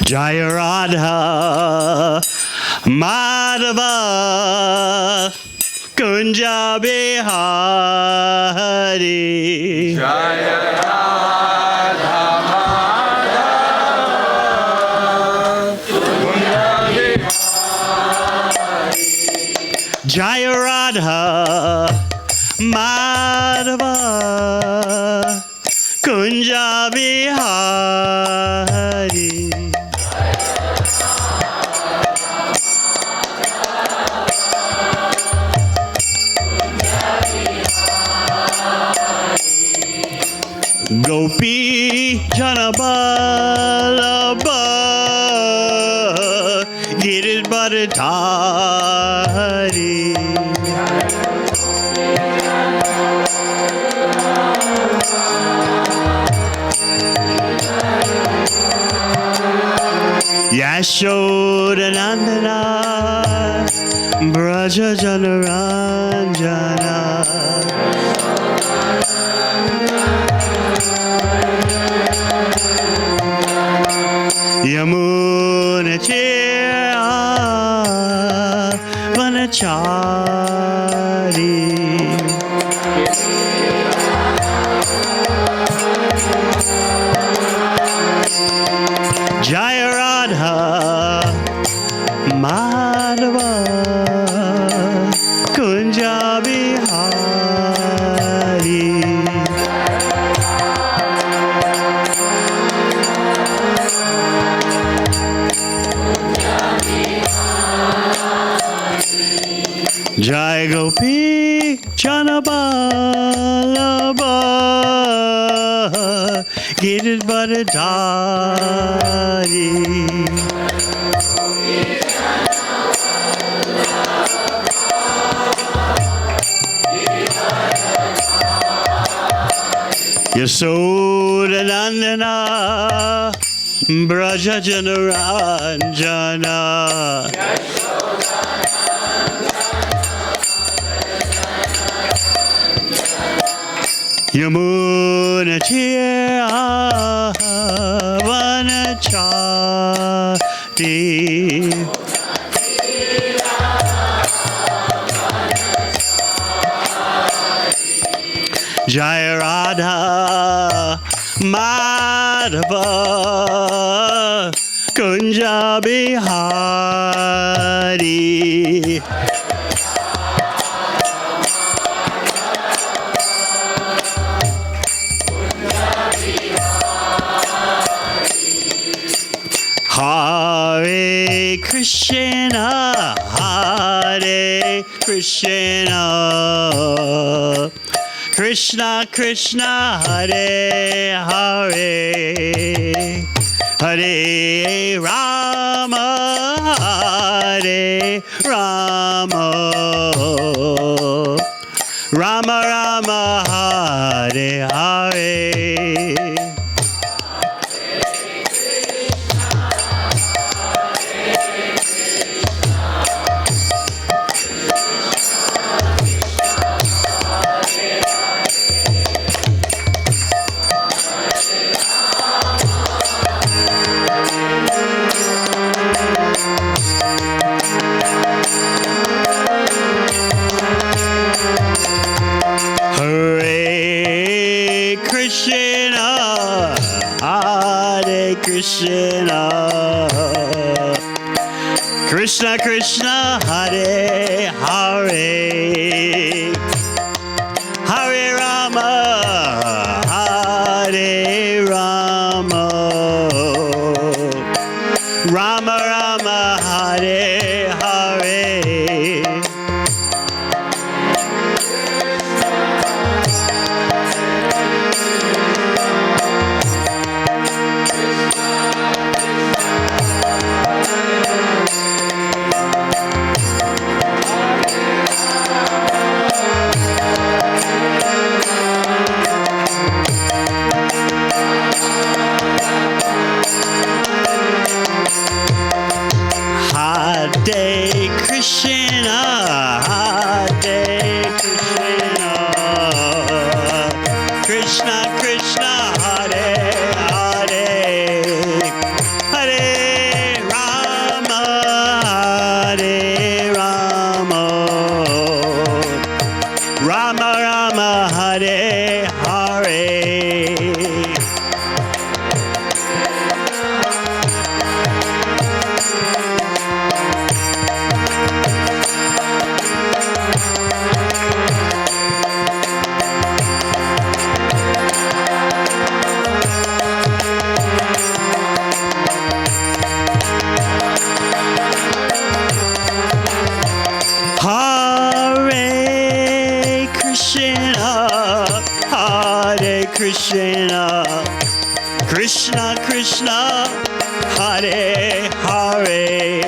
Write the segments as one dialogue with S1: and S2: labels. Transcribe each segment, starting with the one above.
S1: Jaya Radha Madhava Kunja Bihari.
S2: Jaya Radha Madhava Kunja Bihari.
S1: Jaya Radha Madhava Kunja Bihari. Gopi Janabalabha Giridharadhari. Yashodanandana Braja Janaranjana. Yamuna Chira Vanachari. Jaya Radha Madhava Kunja Bihari. Jai Gopi Janabalabha Giridharadhari. Yasodanandana Braja Janaranjana. Yamuna Chira Vanachari. Jaya Radha Madhava Kunja Bihari. Hare Krishna, Hare Krishna, Krishna Krishna, Hare Hare, Hare Rama, Hare Rama, Rama Rama, Hare Hare. Krishna, Krishna Krishna, Hare Hare, Hare Rama, Hare Rama, Rama Rama, Hare Hare. Krishna, Krishna Krishna, Hare Hare,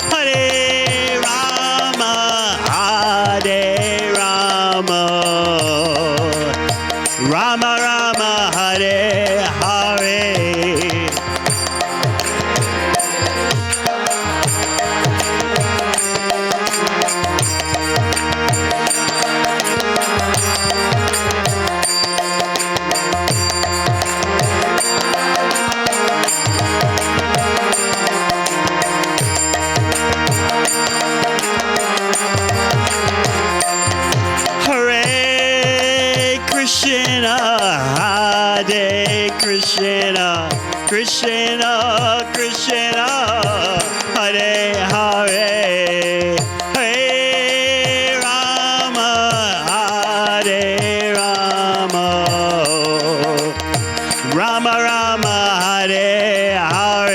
S1: Hare Rama, Hare Rama, Rama Rama, Hare Hare. Krishna, Krishna Krishna, Hare Hare, Hare Rama, Hare Rama, Rama Rama, Hare Hare.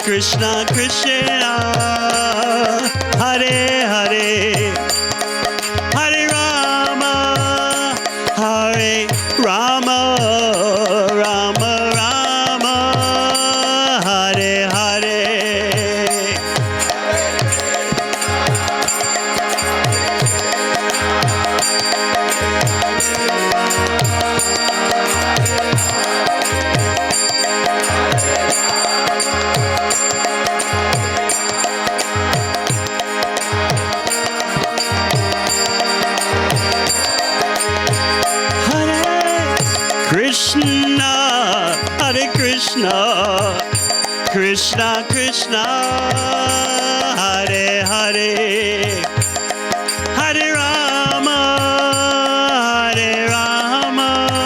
S1: Krishna Krishna, Hare Hare, Hare Rama, Hare Rama, Rama Rama, Hare Hare. Krishna, Hare Krishna, Krishna Krishna, Hare Hare, Hare Rama, Hare Rama,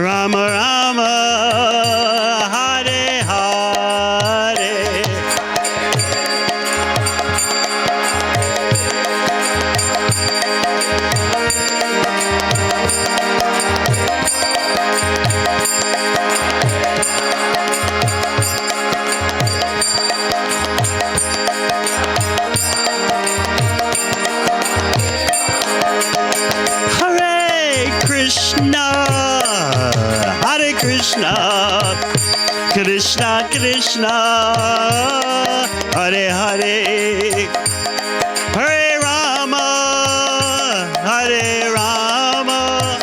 S1: Rama Rama, Hare Hare. Krishna, Krishna Krishna, Hare Hare, Hare Rama, Hare Rama,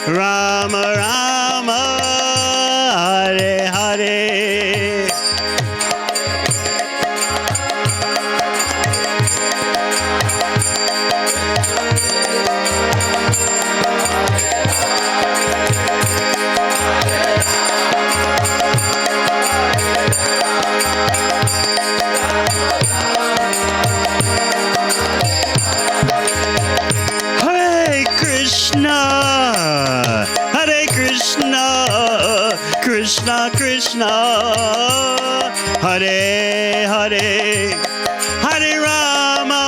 S1: Rama Rama, Hare Hare. Krishna Krishna, Hare Hare, Hare Rama,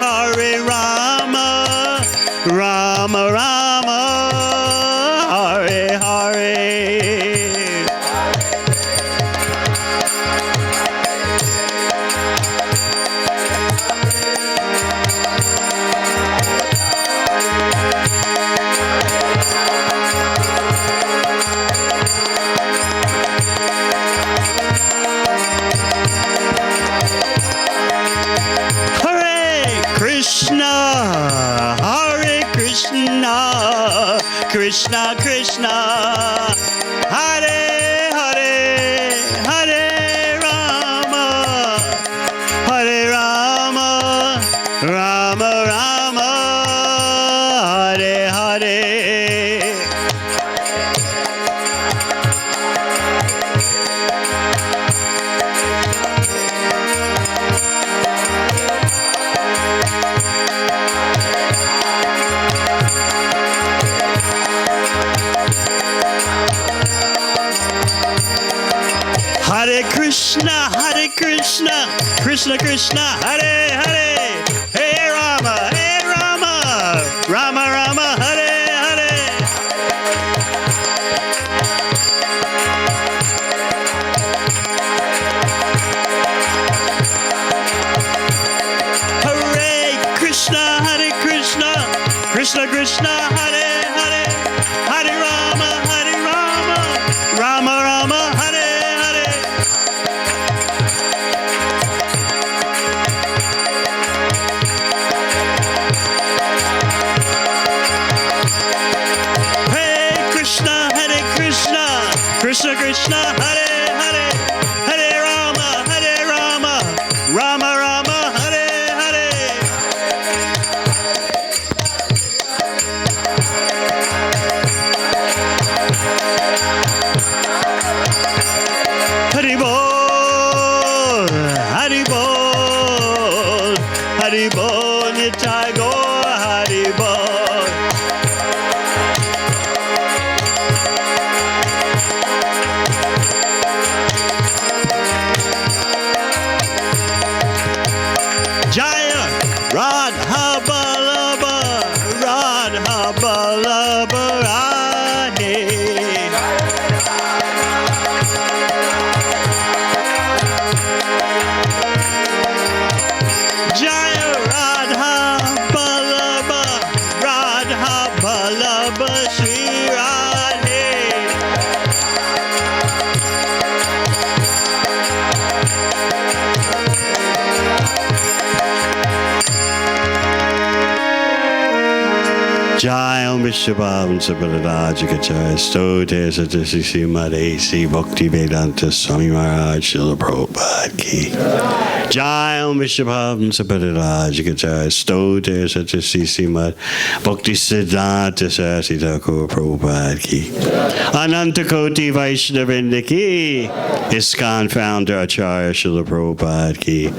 S1: Hare Rama, Rama Rama, Hare Hare. Hare Krishna, Krishna Krishna, Hare Hare, Hare Rama, Rama Rama, Hare Hare. Hare Krishna, Krishna Krishna, Hare Hare, Hare Rama, Rama Rama, Hare Hare. Hare Krishna, Krishna Krishna, Hare Hare, Hare Rama, Rama Rama, Hare Hare. Hari Bol, Hari Bol, Hari Bol, Nitai Gaur, Hari Bol. Jaya Radha Ballabha, Radha Ballabha Radhe. Jaya Radha Ballabha, Radha Ballabha Shri Radhe. Jai Om Vishwabhavan Sabharajikacharya Stote Satasi Śrīmad Bhaktivedanta Swami Maharaj Srila Prabhupada Ki. Jai Om Vishwabhavan Sabharajikacharya Stote Satasi Śrīmad Bhaktivedanta Swami Thakur Prabhupada Ki. Ananta Koti Vaishnavrinda Ki. ISKCON Founder-Acharya Srila Prabhupada Ki.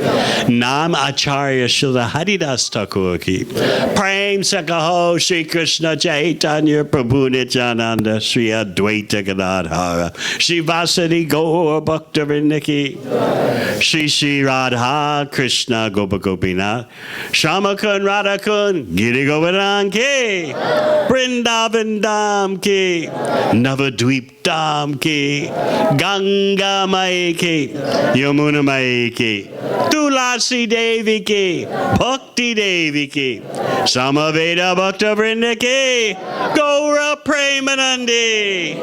S1: Nam Acharya Srila Haridas Thakur Ki. Prem Sakaho Shri Krishna Chaitanya Prabhu Nityananda Sri Advaita Gadadhara Shri Vasadi Gaur Bhaktivinoda Ki. Shri Radha Krishna Gopa Gopinath Shamakun Radhakun Giri Govardhan Ki. Vrindavan Dham Ki. Navadvip Dham Ki. Ganga Mai Ki. Yamuna Mai Ki. Tulasi Devi Ki. Bhakti Devi Ki. Samaveda Bhakta Vrinda Ki. Gaura Premanandi.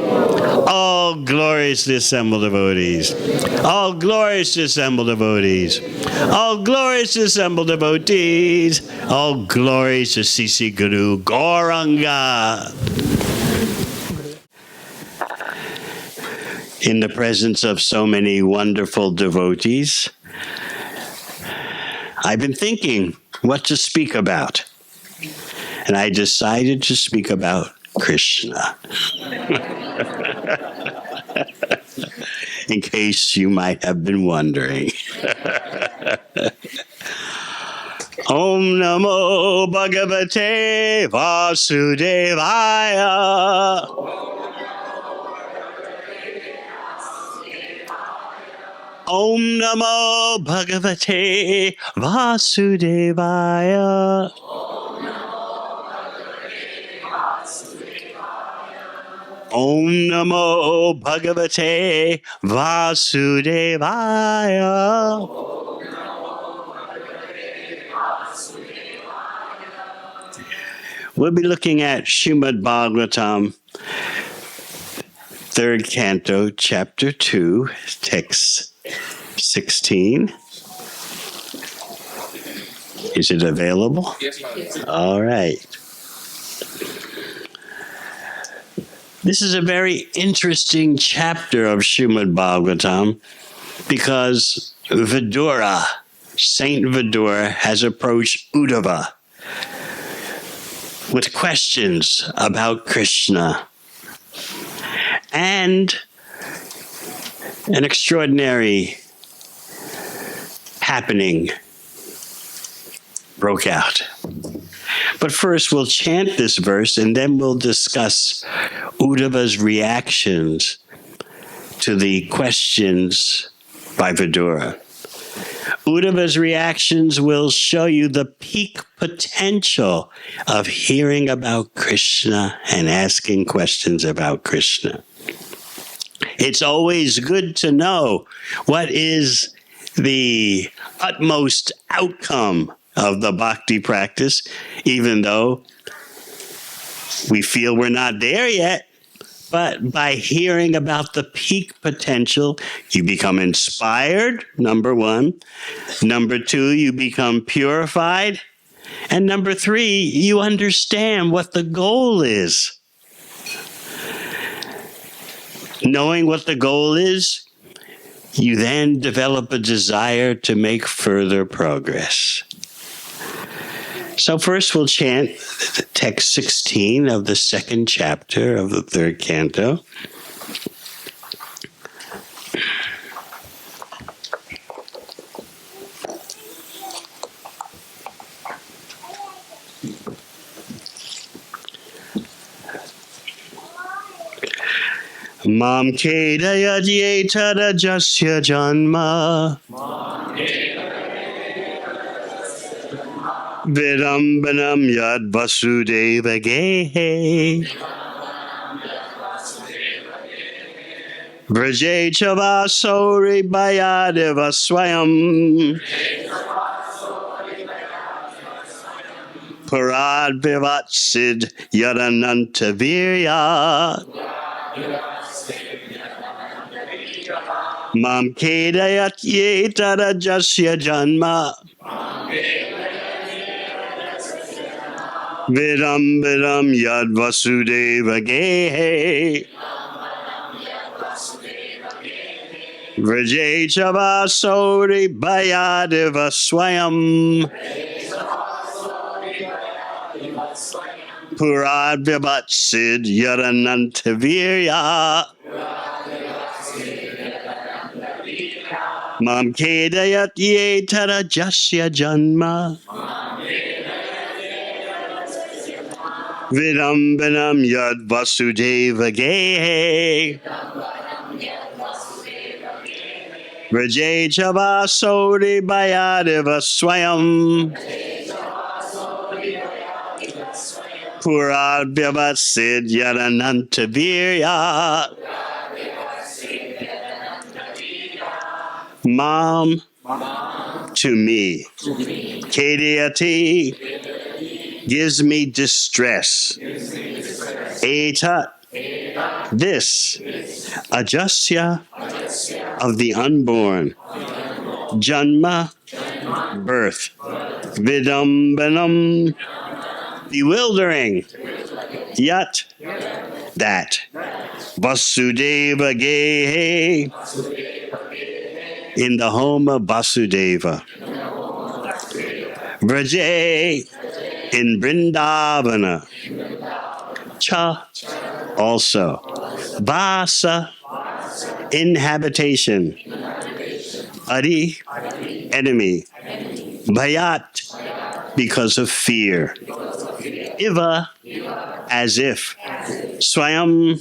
S1: All gloriously assembled devotees. All gloriously assembled devotees. All gloriously assembled devotees. All glories to Sisi Guru Gauranga. In the presence of so many wonderful devotees, I've been thinking what to speak about. And I decided to speak about Krishna. In case you might have been wondering. Om Namo Bhagavate Vasudevaya. Om Namo Bhagavate Vasudevaya. Om Namo Bhagavate Vasudevaya. We'll be looking at Śrīmad Bhāgavatam, 3rd Canto, Chapter 2, Text 16. Is it available?
S2: Yes, Father.
S1: All right. This is a very interesting chapter of Śrīmad Bhāgavatam because Vidura, Saint Vidura, has approached Uddhava with questions about Krishna. And an extraordinary happening broke out. But first we'll chant this verse and then we'll discuss Uddhava's reactions to the questions by Vidura. Uddhava's reactions will show you the peak potential of hearing about Krishna and asking questions about Krishna. It's always good to know what is the utmost outcome of the bhakti practice, even though we feel we're not there yet. But by hearing about the peak potential, you become inspired, number one. Number two, you become purified. And number three, you understand what the goal is. Knowing what the goal is, you then develop a desire to make further progress. So first we'll chant text 16 of the second chapter of the third canto. Mam kedayadye tadajasya janma Vidambanam yad vasudeva gehe Vraje chavasori bayadeva swayam Parad vivatsid yadananta virya Mam kedayat ye tadajasya janma Vidam yad vasudeva gehe Vraje chavasori bayadeva swayam Purad vivatsid yadananta virya Mam kedayat ye tadajasya janma Vidambanam yad vasudeva gehe Vraje chavasori bayadeva swayam Purad vivatsid yadananta virya Mam to me. Kedayati gives me distress. Etat, this. Ajasya, of the unborn. Janma, birth. Vidambanam, bewildering. Yat, that. Vasudeva gehe, in the home of Vasudeva. Vraje, in Vrindavana. Cha, also. Vasa, inhabitation. Adi, enemy. Bhayat, because of fear. Iva, as if. Swayam,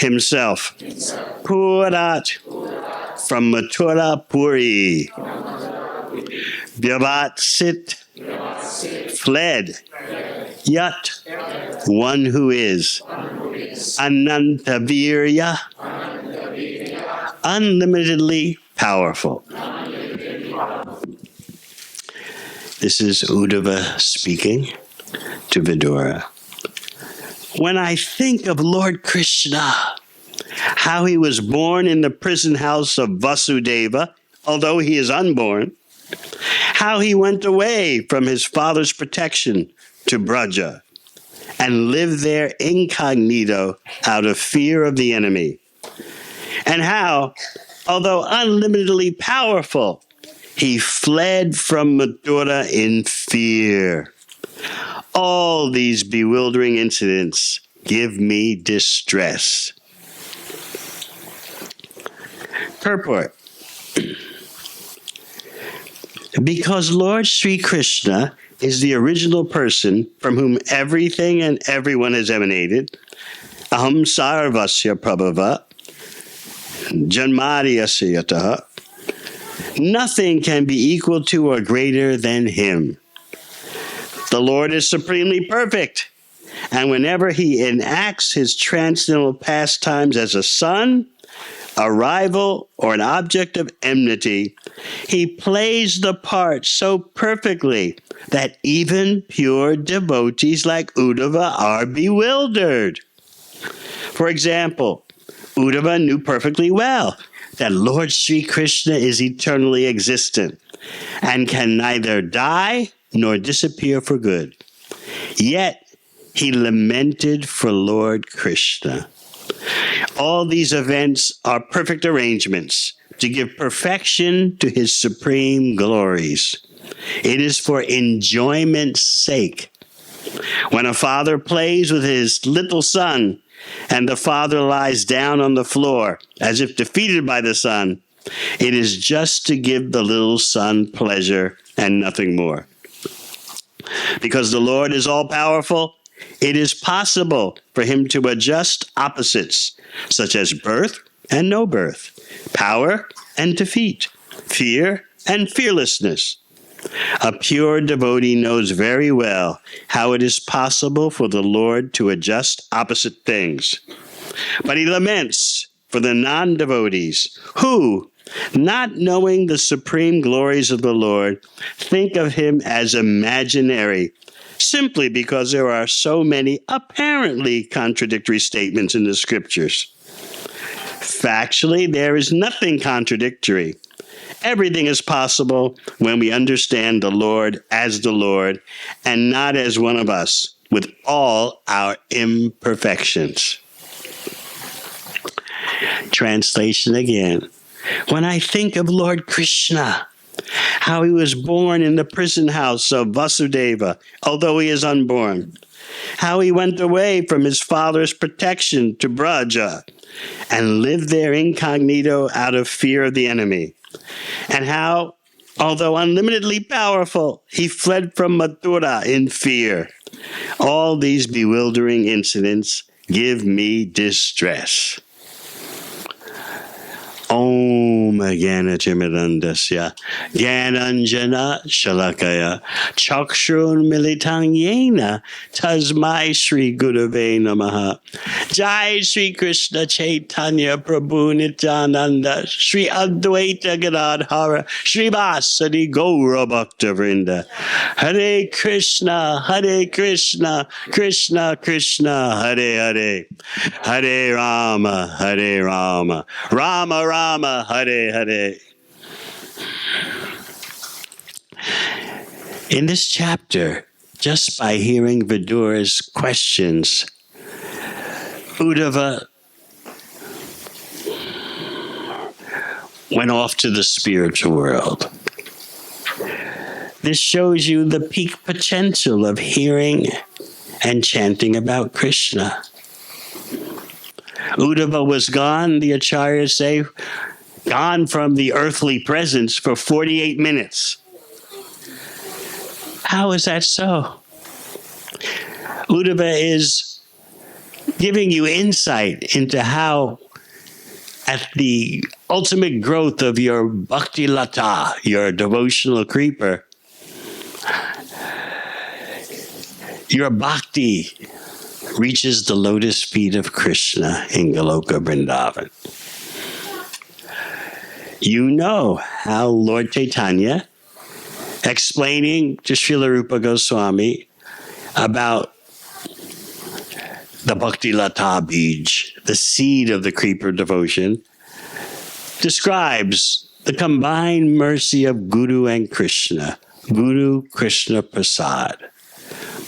S1: himself. Purat, from Mathura Puri. Vyavatsit, fled. Yat, one who is. Anantavirya, unlimitedly powerful. This is Uddhava speaking to Vidura. When I think of Lord Krishna, how he was born in the prison house of Vasudeva, although he is unborn, how he went away from his father's protection to Braja and lived there incognito out of fear of the enemy, and how, although unlimitedly powerful, he fled from Mathura in fear. All these bewildering incidents give me distress. Purport. Because Lord Sri Krishna is the original person from whom everything and everyone has emanated, aham sarvasya prabhava, janmadhyasya yataha, Nothing can be equal to or greater than him. The Lord is supremely perfect, and whenever he enacts his transcendental pastimes as a son, a rival, or an object of enmity, he plays the part so perfectly that even pure devotees like Uddhava are bewildered. For example, Uddhava knew perfectly well that Lord Sri Krishna is eternally existent and can neither die nor disappear for good. Yet he lamented for Lord Krishna. All these events are perfect arrangements to give perfection to his supreme glories. It is for enjoyment's sake. When a father plays with his little son, and the father lies down on the floor as if defeated by the son, it is just to give the little son pleasure and nothing more. Because the Lord is all-powerful, it is possible for him to adjust opposites, such as birth and no birth, power and defeat, fear and fearlessness. A pure devotee knows very well how it is possible for the Lord to adjust opposite things. But he laments for the non-devotees who, not knowing the supreme glories of the Lord, think of him as imaginary, simply because there are so many apparently contradictory statements in the scriptures. Factually, there is nothing contradictory. Everything is possible when we understand the Lord as the Lord and not as one of us with all our imperfections. Translation again. When I think of Lord Krishna, how he was born in the prison house of Vasudeva, although he is unborn, how he went away from his father's protection to Braja and lived there incognito out of fear of the enemy, and how, although unlimitedly powerful, he fled from Mathura in fear. All these bewildering incidents give me distress. Om Jnana-Timirandasya Jnananjana Shalakaya Chakshurun Militang Yena Tasmai Shri Gurave Namaha. Jai Shri Krishna Chaitanya Prabhu Nityananda Shri Advaita Gadadhara Shri Vasadi Gaura Bhaktivedanta. Hare Krishna Krishna Krishna Hare Hare, Hare Rama Rama Rama Hare Hare. In this chapter, just by hearing Vidura's questions, Uddhava went off to the spiritual world. This shows you the peak potential of hearing and chanting about Krishna. Uddhava was gone, the Acharyas say, gone from the earthly presence for 48 minutes. How is that so? Uddhava is giving you insight into how, at the ultimate growth of your bhakti lata, your devotional creeper, your bhakti reaches the lotus feet of Krishna in Goloka Vrindavan. You know how Lord Chaitanya, explaining to Srila Rupa Goswami about the Bhakti Lata Bij, the seed of the creeper devotion, describes the combined mercy of Guru and Krishna, Guru Krishna Prasad.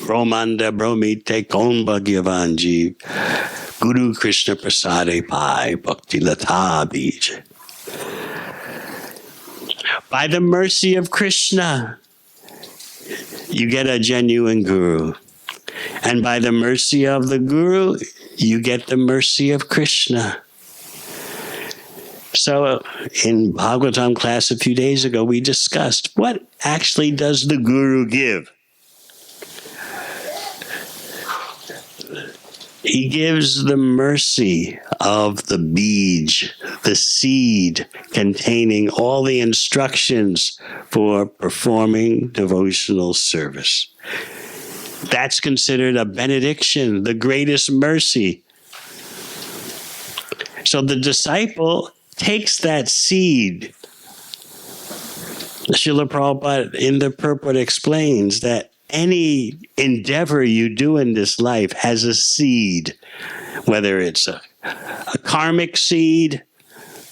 S1: Brahmanda Brahmite Kon Bhagyavan Jeev, Guru Krishna Prasade Pai Bhakti Lata Bij. By the mercy of Krishna, you get a genuine Guru. And by the mercy of the Guru, you get the mercy of Krishna. So in Bhagavatam class a few days ago, we discussed what actually does the Guru give? He gives the mercy of the bij, the seed containing all the instructions for performing devotional service. That's considered a benediction, the greatest mercy. So the disciple takes that seed. Srila Prabhupada in the purport explains that any endeavor you do in this life has a seed, whether it's a karmic seed,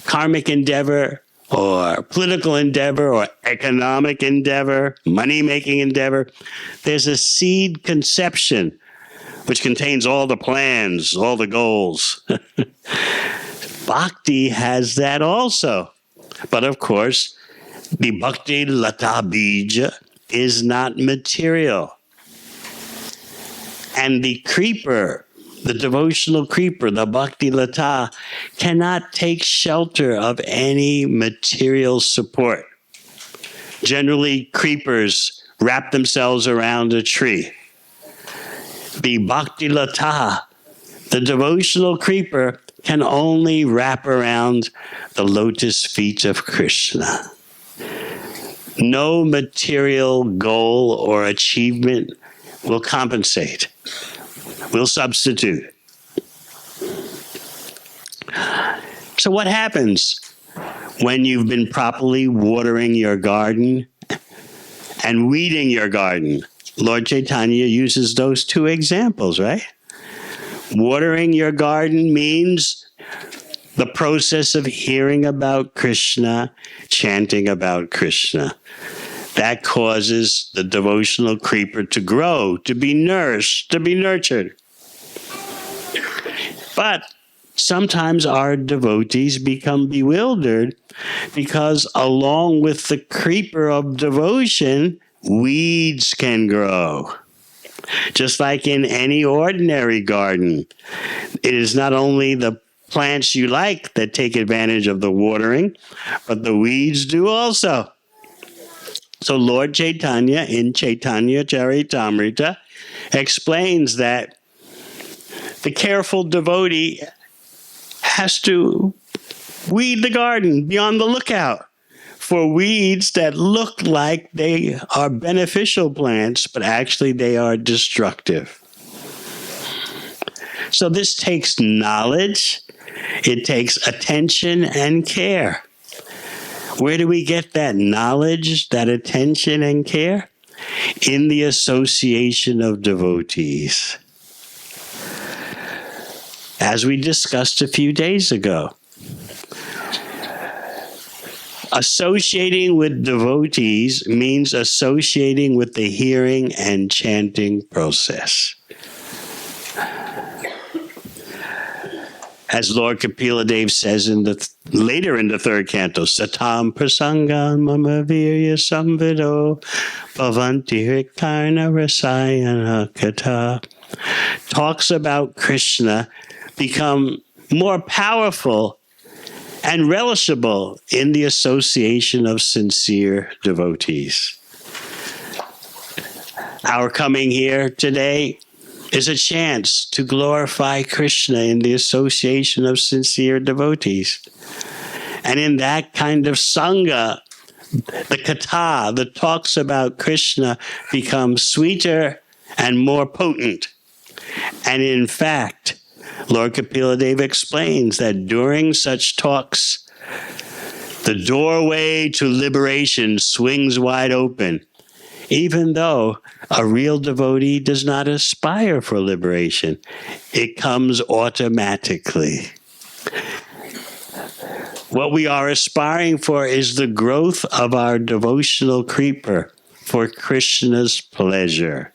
S1: karmic endeavor, or political endeavor, or economic endeavor, money-making endeavor. There's a seed conception, which contains all the plans, all the goals. Bhakti has that also. But of course, the Bhakti Lata Bija is not material. And the creeper, the devotional creeper, the Bhakti Lata, cannot take shelter of any material support. Generally, creepers wrap themselves around a tree. The Bhakti Lata, the devotional creeper, can only wrap around the lotus feet of Krishna. No material goal or achievement will compensate, will substitute. So what happens when you've been properly watering your garden and weeding your garden? Lord Chaitanya uses those two examples, right? Watering your garden means the process of hearing about Krishna, chanting about Krishna. That causes the devotional creeper to grow, to be nourished, to be nurtured. But sometimes our devotees become bewildered because along with the creeper of devotion, weeds can grow. Just like in any ordinary garden, it is not only the plants you like that take advantage of the watering, but the weeds do also. So Lord Chaitanya in Chaitanya Charitamrita explains that the careful devotee has to weed the garden, be on the lookout for weeds that look like they are beneficial plants, but actually they are destructive. So this takes knowledge, it takes attention and care. Where do we get that knowledge, that attention and care? In the association of devotees. As we discussed a few days ago, associating with devotees means associating with the hearing and chanting process. As Lord Kapila says later in the third canto, Satam prasangan mama virya samvido bhavanti hrikarna rasayana kata, talks about Krishna become more powerful and relishable in the association of sincere devotees. Our coming here today is a chance to glorify Krishna in the association of sincere devotees. And in that kind of sangha, the katha that talks about Krishna becomes sweeter and more potent. And in fact, Lord Kapila explains that during such talks, the doorway to liberation swings wide open, even though a real devotee does not aspire for liberation. It comes automatically. What we are aspiring for is the growth of our devotional creeper for Krishna's pleasure.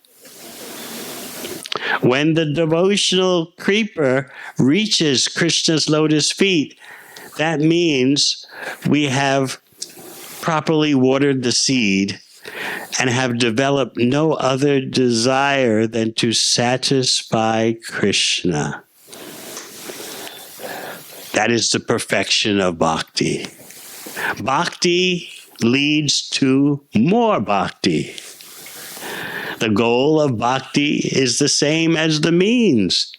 S1: When the devotional creeper reaches Krishna's lotus feet, that means we have properly watered the seed and have developed no other desire than to satisfy Krishna. That is the perfection of bhakti. Bhakti leads to more bhakti. The goal of bhakti is the same as the means.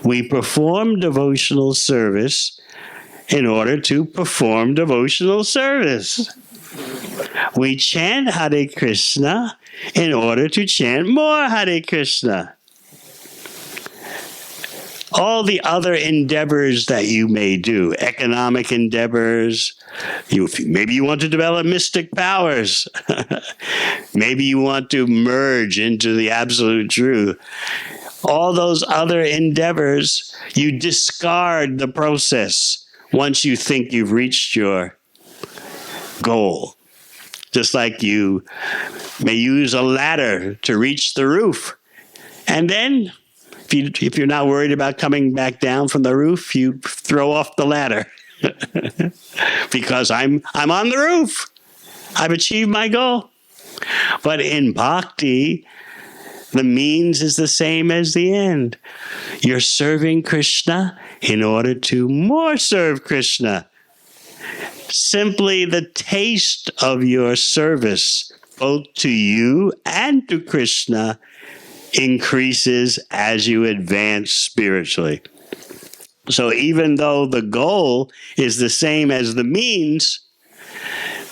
S1: We perform devotional service in order to perform devotional service. We chant Hare Krishna in order to chant more Hare Krishna. All the other endeavors that you may do, economic endeavors, maybe you want to develop mystic powers. Maybe you want to merge into the absolute truth. All those other endeavors, you discard the process once you think you've reached your goal. Just like you may use a ladder to reach the roof. And then, if you're not worried about coming back down from the roof, you throw off the ladder. Because I'm on the roof. I've achieved my goal. But in bhakti, the means is the same as the end. You're serving Krishna in order to more serve Krishna. Simply the taste of your service, both to you and to Krishna, increases as you advance spiritually. So even though the goal is the same as the means,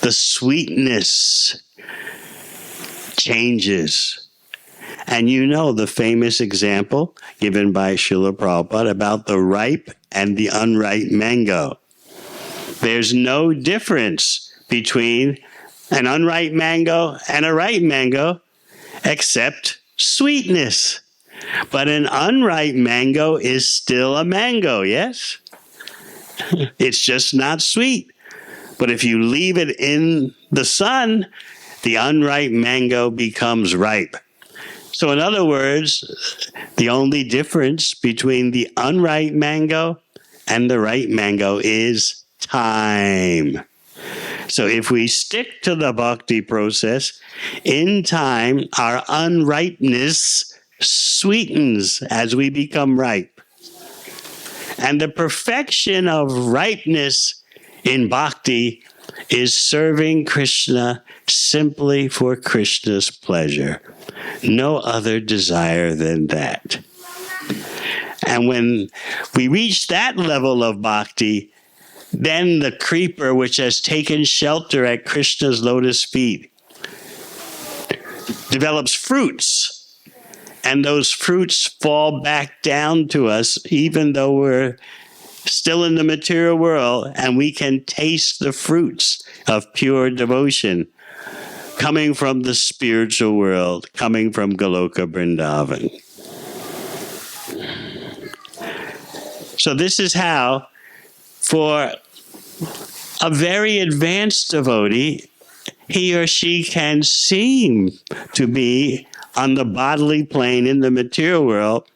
S1: the sweetness changes. And you know the famous example given by Srila Prabhupada about the ripe and the unripe mango. There's no difference between an unripe mango and a ripe mango except sweetness. But an unripe mango is still a mango, yes? It's just not sweet. But if you leave it in the sun, the unripe mango becomes ripe. So in other words, the only difference between the unripe mango and the ripe mango is time. So if we stick to the bhakti process, in time, our unripeness sweetens as we become ripe. And the perfection of ripeness in bhakti is serving Krishna simply for Krishna's pleasure. No other desire than that. And when we reach that level of bhakti, then the creeper which has taken shelter at Krishna's lotus feet develops fruits. And those fruits fall back down to us, even though we're still in the material world, and we can taste the fruits of pure devotion coming from the spiritual world, coming from Goloka Vrindavan. So this is how, for a very advanced devotee, he or she can seem to be on the bodily plane in the material world,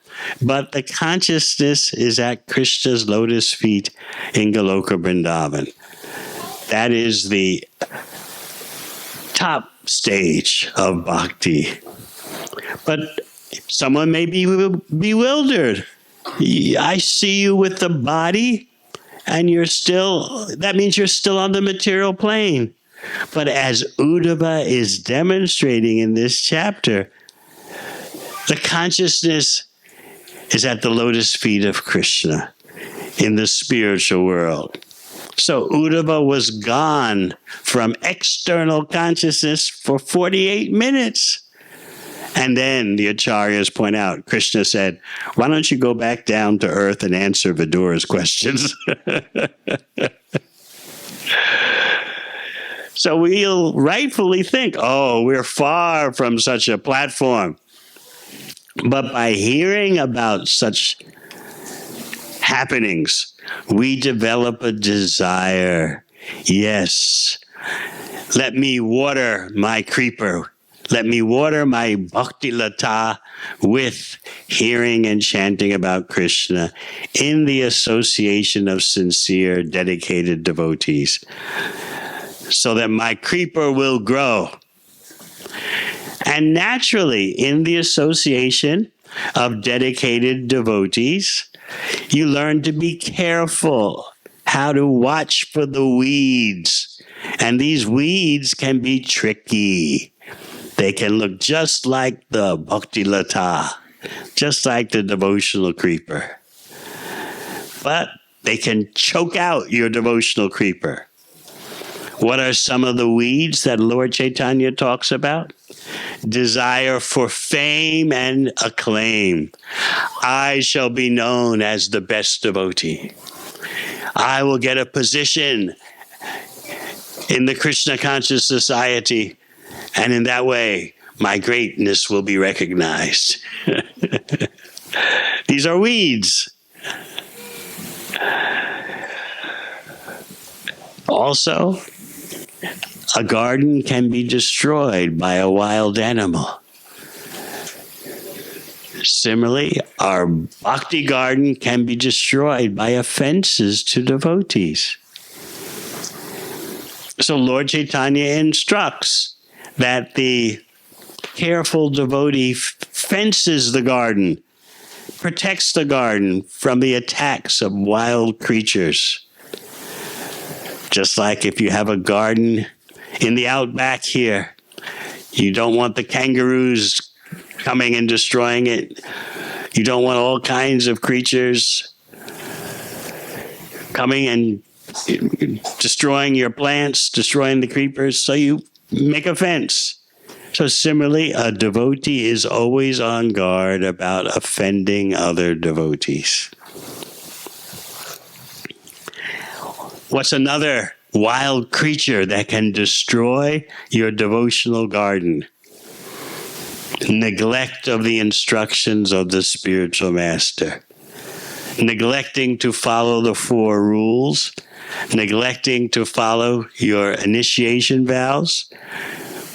S1: but the consciousness is at Krishna's lotus feet in Goloka Vrindavan. That is the top stage of bhakti. But someone may be bewildered. I see you with the body, and that means you're still on the material plane. But as Uddhava is demonstrating in this chapter, the consciousness is at the lotus feet of Krishna in the spiritual world. So Uddhava was gone from external consciousness for 48 minutes. And then the Acharyas point out, Krishna said, why don't you go back down to earth and answer Vidura's questions? So we'll rightfully think, oh, we're far from such a platform. But by hearing about such happenings, we develop a desire. Yes, let me water my creeper. Let me water my bhakti lata with hearing and chanting about Krishna in the association of sincere, dedicated devotees, so that my creeper will grow. And naturally, in the association of dedicated devotees, you learn to be careful, how to watch for the weeds. And these weeds can be tricky. They can look just like the bhakti lata, just like the devotional creeper. But they can choke out your devotional creeper. What are some of the weeds that Lord Chaitanya talks about? Desire for fame and acclaim. I shall be known as the best devotee. I will get a position in the Krishna conscious society, and in that way, my greatness will be recognized. These are weeds. Also, a garden can be destroyed by a wild animal. Similarly, our bhakti garden can be destroyed by offenses to devotees. So Lord Chaitanya instructs that the careful devotee fences the garden, protects the garden from the attacks of wild creatures. Just like if you have a garden in the outback here, you don't want the kangaroos coming and destroying it. You don't want all kinds of creatures coming and destroying your plants, destroying the creepers, so you make a fence. So similarly, a devotee is always on guard about offending other devotees. What's another wild creature that can destroy your devotional garden? Neglect of the instructions of the spiritual master. Neglecting to follow the 4 rules. Neglecting to follow your initiation vows.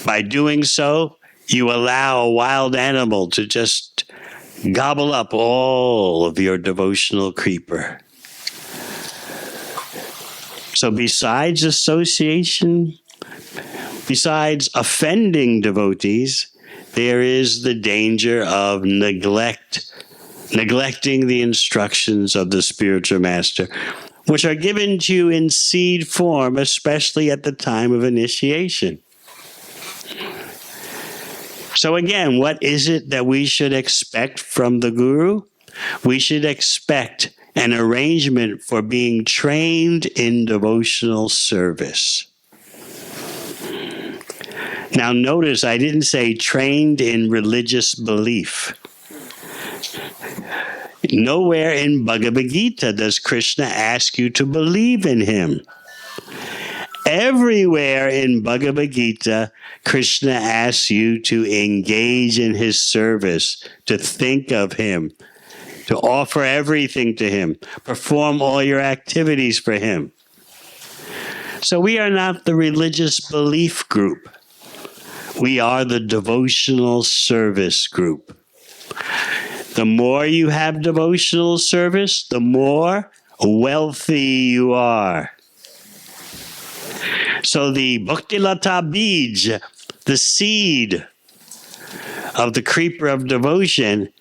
S1: By doing so, you allow a wild animal to just gobble up all of your devotional creeper. So besides association, besides offending devotees, there is the danger of neglecting the instructions of the spiritual master, which are given to you in seed form, especially at the time of initiation. So again, what is it that we should expect from the Guru? We should expect an arrangement for being trained in devotional service. Now notice I didn't say trained in religious belief. Nowhere in Bhagavad Gita does Krishna ask you to believe in him. Everywhere in Bhagavad Gita, Krishna asks you to engage in his service, to think of him, to offer everything to him, perform all your activities for him. So we are not the religious belief group. We are the devotional service group. The more you have devotional service, the more wealthy you are. So the Bhakti Lata Bij, the seed of the creeper of devotion,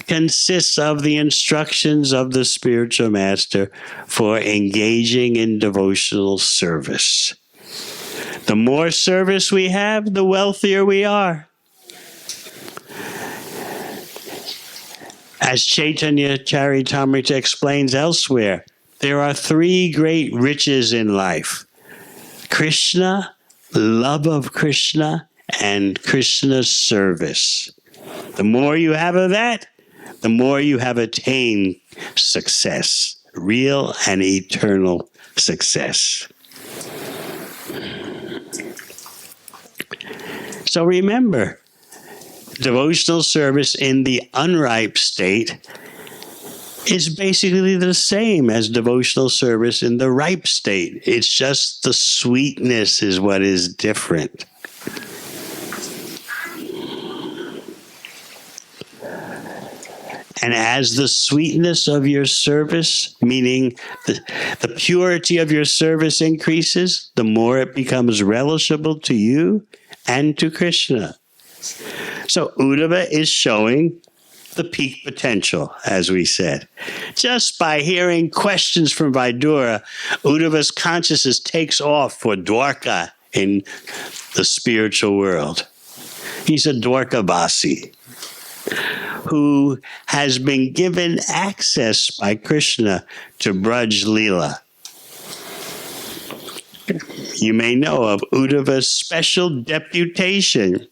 S1: consists of the instructions of the spiritual master for engaging in devotional service. The more service we have, the wealthier we are. As Chaitanya Charitamrita explains elsewhere, there are 3 great riches in life: Krishna, love of Krishna, and Krishna's service. The more you have of that, the more you have attained success, real and eternal success. So remember, devotional service in the unripe state is basically the same as devotional service in the ripe state. It's just the sweetness is what is different. And as the sweetness of your service, meaning the purity of your service increases, the more it becomes relishable to you and to Krishna. So Uddhava is showing the peak potential, as we said. Just by hearing questions from Vidura, Uddhava's consciousness takes off for Dwarka in the spiritual world. He's a Dwarkavasi who has been given access by Krishna to Braj Leela. You may know of Uddhava's special deputation,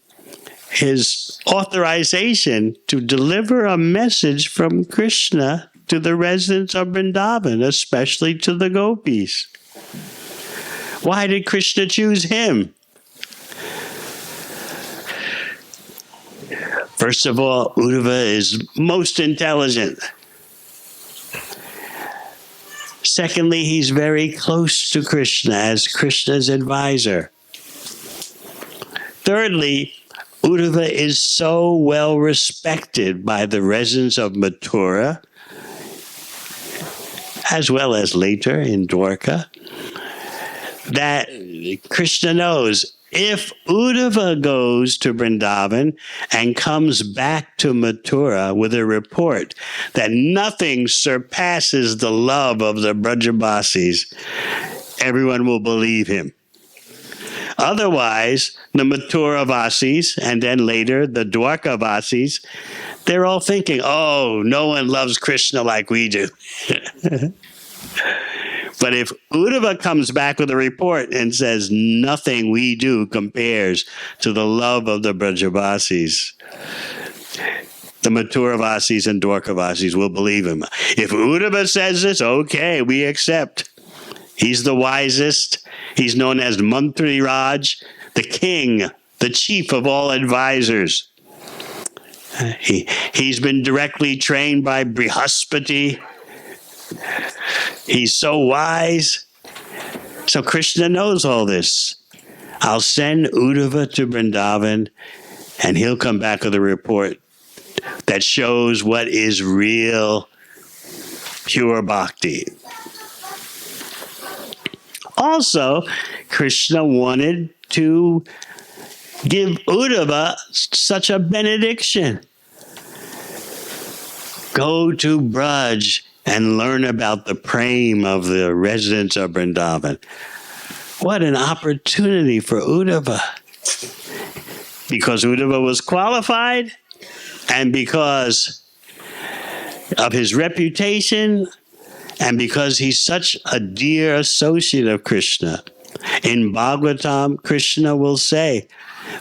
S1: his authorization to deliver a message from Krishna to the residents of Vrindavan, especially to the gopis. Why did Krishna choose him? First of all, Uddhava is most intelligent. Secondly, he's very close to Krishna as Krishna's advisor. Thirdly, Uddhava is so well respected by the residents of Mathura, as well as later in Dwarka, that Krishna knows if Uddhava goes to Vrindavan and comes back to Mathura with a report that nothing surpasses the love of the Brajavasis, everyone will believe him. Otherwise, the Mathuravasis and then later the Dwarkavasis, they're all thinking, oh, no one loves Krishna like we do. But if Uddhava comes back with a report and says nothing we do compares to the love of the Brajavasis, the Mathuravasis and Dwarkavasis will believe him. If Uddhava says this, okay, we accept. He's the wisest. He's known as Mantri Raj, the king, the chief of all advisors. He's been directly trained by Brihaspati. He's so wise. So Krishna knows all this. I'll send Uddhava to Vrindavan, and he'll come back with a report that shows what is real, pure bhakti. Also, Krishna wanted to give Uddhava such a benediction. Go to Braj and learn about the prema of the residents of Vrindavan. What an opportunity for Uddhava. Because Uddhava was qualified and because of his reputation and because he's such a dear associate of Krishna. In Bhagavatam, Krishna will say,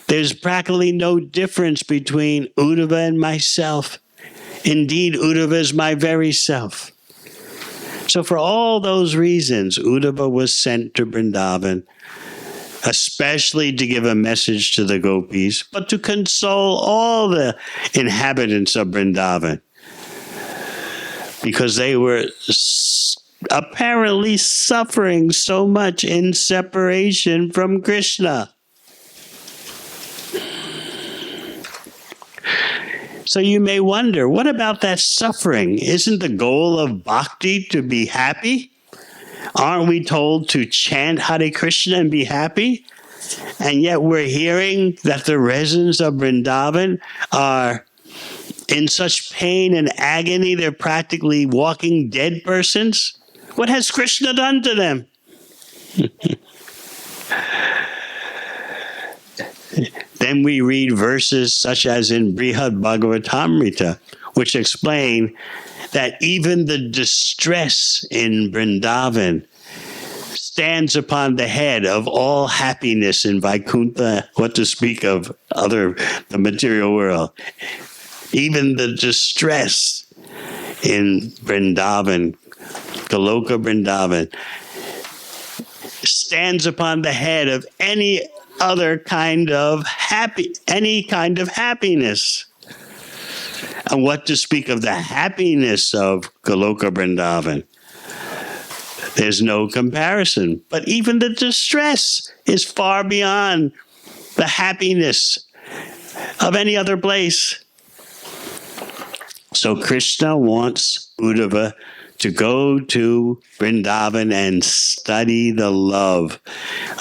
S1: there's practically no difference between Uddhava and myself. Indeed, Uddhava is my very self. So for all those reasons, Uddhava was sent to Vrindavan, especially to give a message to the gopis, but to console all the inhabitants of Vrindavan, because they were apparently suffering so much in separation from Krishna. So you may wonder, what about that suffering? Isn't the goal of bhakti to be happy? Aren't we told to chant Hare Krishna and be happy? And yet we're hearing that the residents of Vrindavan are in such pain and agony, they're practically walking dead persons. What has Krishna done to them? Then we read verses such as in Śrīmad Bhāgavatam, which explain that even the distress in Vrindavan stands upon the head of all happiness in Vaikuntha, what to speak of the material world. Even the distress in Vrindavan, Goloka Vrindavan, stands upon the head of any other kind of happiness. And what to speak of the happiness of Goloka Vrindavan? There's no comparison. But even the distress is far beyond the happiness of any other place. So Krishna wants Uddhava to go to Vrindavan and study the love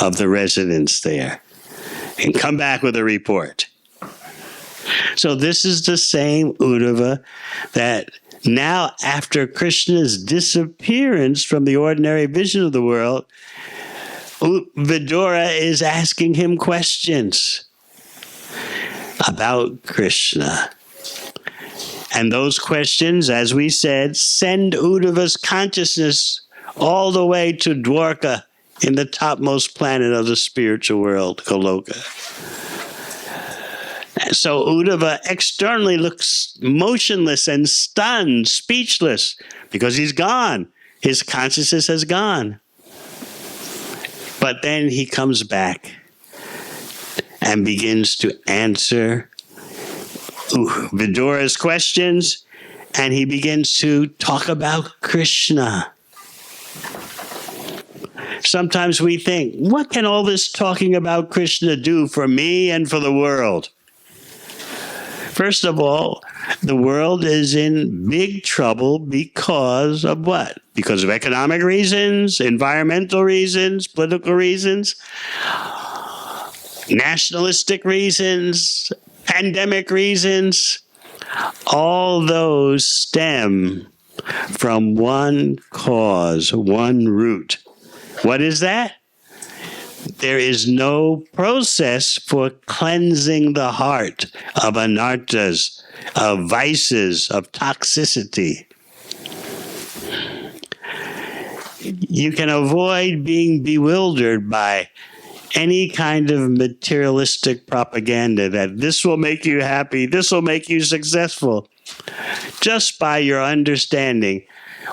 S1: of the residents there and come back with a report. So this is the same Uddhava that now, after Krishna's disappearance from the ordinary vision of the world, Vidura is asking him questions. about Krishna. And those questions, as we said, send Uddhava's consciousness all the way to Dwarka in the topmost planet of the spiritual world, Goloka. So Uddhava externally looks motionless and stunned, speechless, because he's gone. His consciousness has gone. But then he comes back and begins to answer Vidura's questions, and he begins to talk about Krishna. Sometimes we think, what can all this talking about Krishna do for me and for the world? First of all, the world is in big trouble because of what? Because of economic reasons, environmental reasons, political reasons, nationalistic reasons, pandemic reasons. All those stem from one cause, one root. What is that? There is no process for cleansing the heart of anarthas, of vices, of toxicity. You can avoid being bewildered by any kind of materialistic propaganda that this will make you happy, this will make you successful, just by your understanding.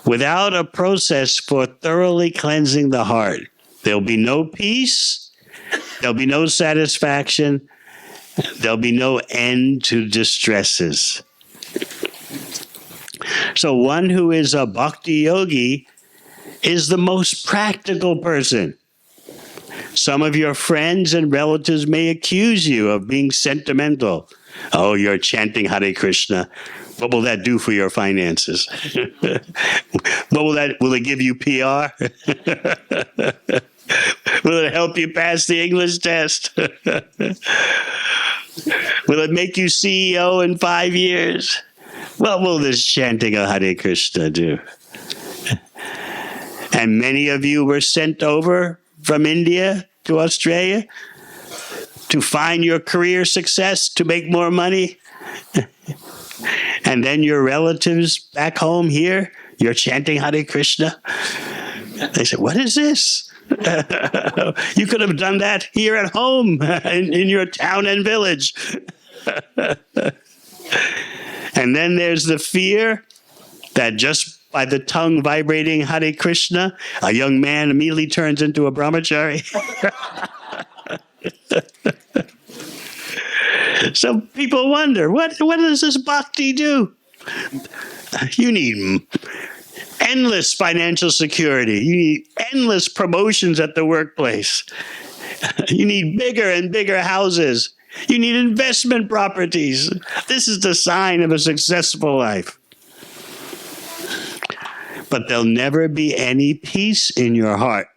S1: Without a process for thoroughly cleansing the heart, there'll be no peace, there'll be no satisfaction, there'll be no end to distresses. So one who is a bhakti yogi is the most practical person. Some of your friends and relatives may accuse you of being sentimental. Oh, you're chanting Hare Krishna. What will that do for your finances? Will it give you PR? Will it help you pass the English test? Will it make you CEO in 5 years? What will this chanting of Hare Krishna do? And many of you were sent over from India to Australia to find your career success, to make more money. And then your relatives back home here, you're chanting Hare Krishna. They said, what is this? You could have done that here at home in your town and village. And then there's the fear that just by the tongue vibrating Hare Krishna, a young man immediately turns into a brahmachari. So people wonder, what does this bhakti do? You need endless financial security. You need endless promotions at the workplace. You need bigger and bigger houses. You need investment properties. This is the sign of a successful life. But there'll never be any peace in your heart.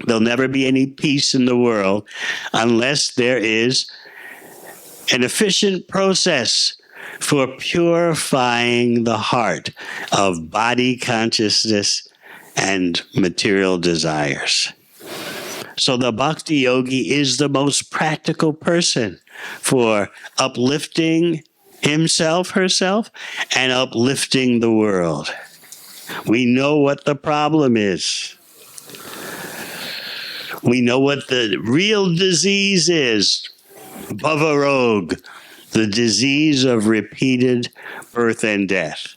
S1: There'll never be any peace in the world unless there is an efficient process for purifying the heart of body consciousness and material desires. So the bhakti yogi is the most practical person for uplifting himself, herself, and uplifting the world. We know what the problem is. We know what the real disease is. Bhavarog, the disease of repeated birth and death.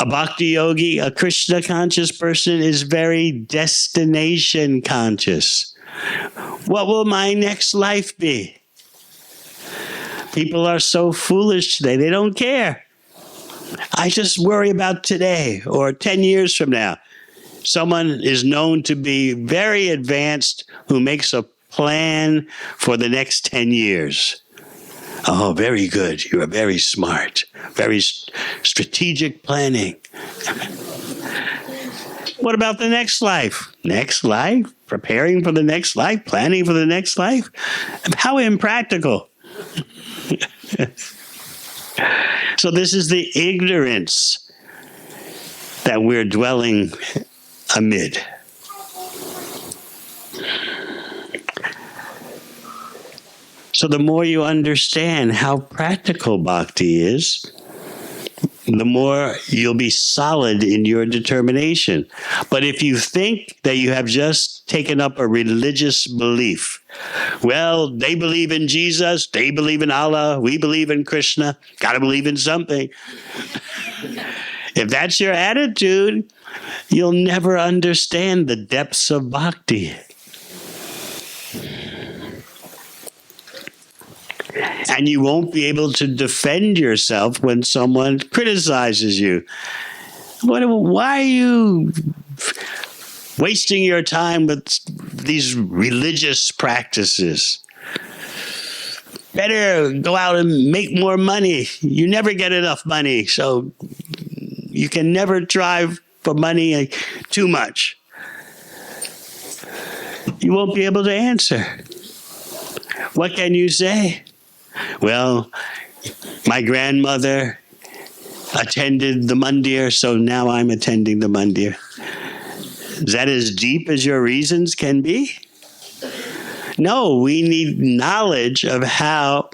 S1: A bhakti yogi, a Krishna conscious person, is very destination conscious. What will my next life be? People are so foolish today, they don't care. I just worry about today or 10 years from now. Someone is known to be very advanced who makes a plan for the next 10 years. Oh, very good. You are very smart. Very strategic planning. What about the next life? Next life? Preparing for the next life? Planning for the next life? How impractical. So this is the ignorance that we're dwelling amid. So the more you understand how practical bhakti is, the more you'll be solid in your determination. But if you think that you have just taken up a religious belief, well, they believe in Jesus, they believe in Allah, we believe in Krishna, gotta believe in something. If that's your attitude, you'll never understand the depths of bhakti. And you won't be able to defend yourself when someone criticizes you. Why are you wasting your time with these religious practices? Better go out and make more money. You never get enough money, so you can never try for money too much. You won't be able to answer. What can you say? Well, my grandmother attended the mandir, so now I'm attending the mandir. Is that as deep as your reasons can be? No, we need knowledge of how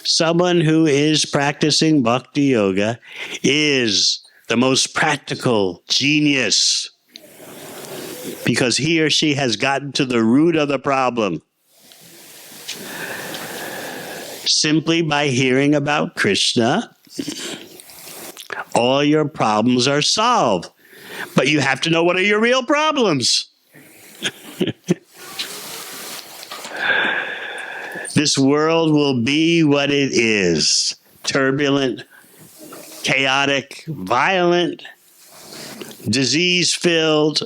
S1: someone who is practicing bhakti yoga is the most practical genius, because he or she has gotten to the root of the problem. Simply by hearing about Krishna, all your problems are solved. But you have to know what are your real problems. This world will be what it is: turbulent, chaotic, violent, disease-filled,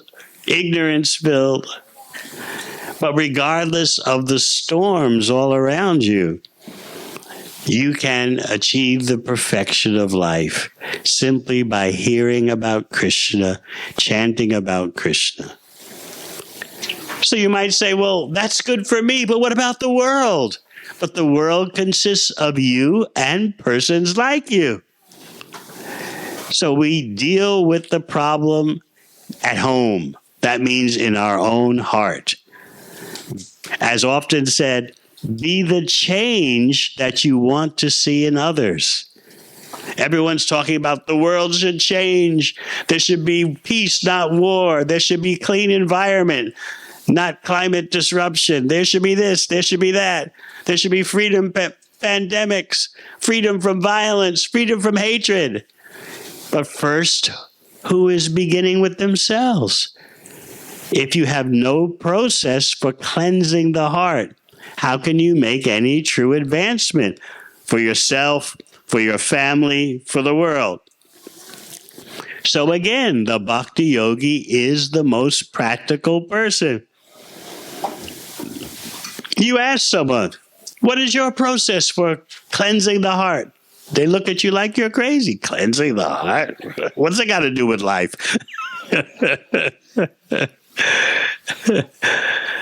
S1: ignorance-filled. But regardless of the storms all around you, you can achieve the perfection of life simply by hearing about Krishna, chanting about Krishna. So you might say, well, that's good for me, but what about the world? But the world consists of you and persons like you. So we deal with the problem at home. That means in our own heart. As often said, be the change that you want to see in others. Everyone's talking about the world should change. There should be peace, not war. There should be clean environment, not climate disruption. There should be this, there should be that. There should be freedom pandemics, freedom from violence, freedom from hatred. But first, who is beginning with themselves? If you have no process for cleansing the heart, how can you make any true advancement for yourself, for your family, for the world? So again, the bhakti yogi is the most practical person. You ask someone, what is your process for cleansing the heart? They look at you like you're crazy. Cleansing the heart? What's it got to do with life?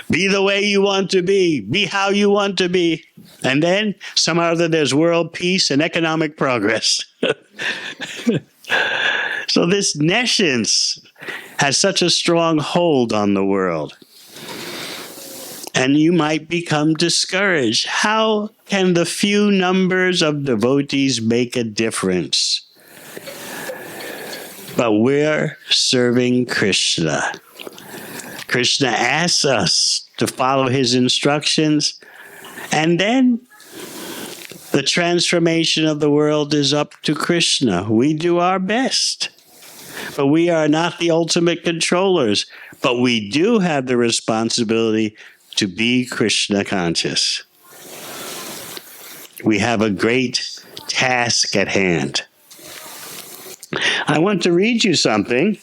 S1: Be the way you want to be. Be how you want to be. And then somehow there's world peace and economic progress. So this nescience has such a strong hold on the world. And you might become discouraged. How can the few numbers of devotees make a difference? But we're serving Krishna. Krishna asks us to follow his instructions, and then the transformation of the world is up to Krishna. We do our best, but we are not the ultimate controllers, but we do have the responsibility to be Krishna conscious. We have a great task at hand. I want to read you something.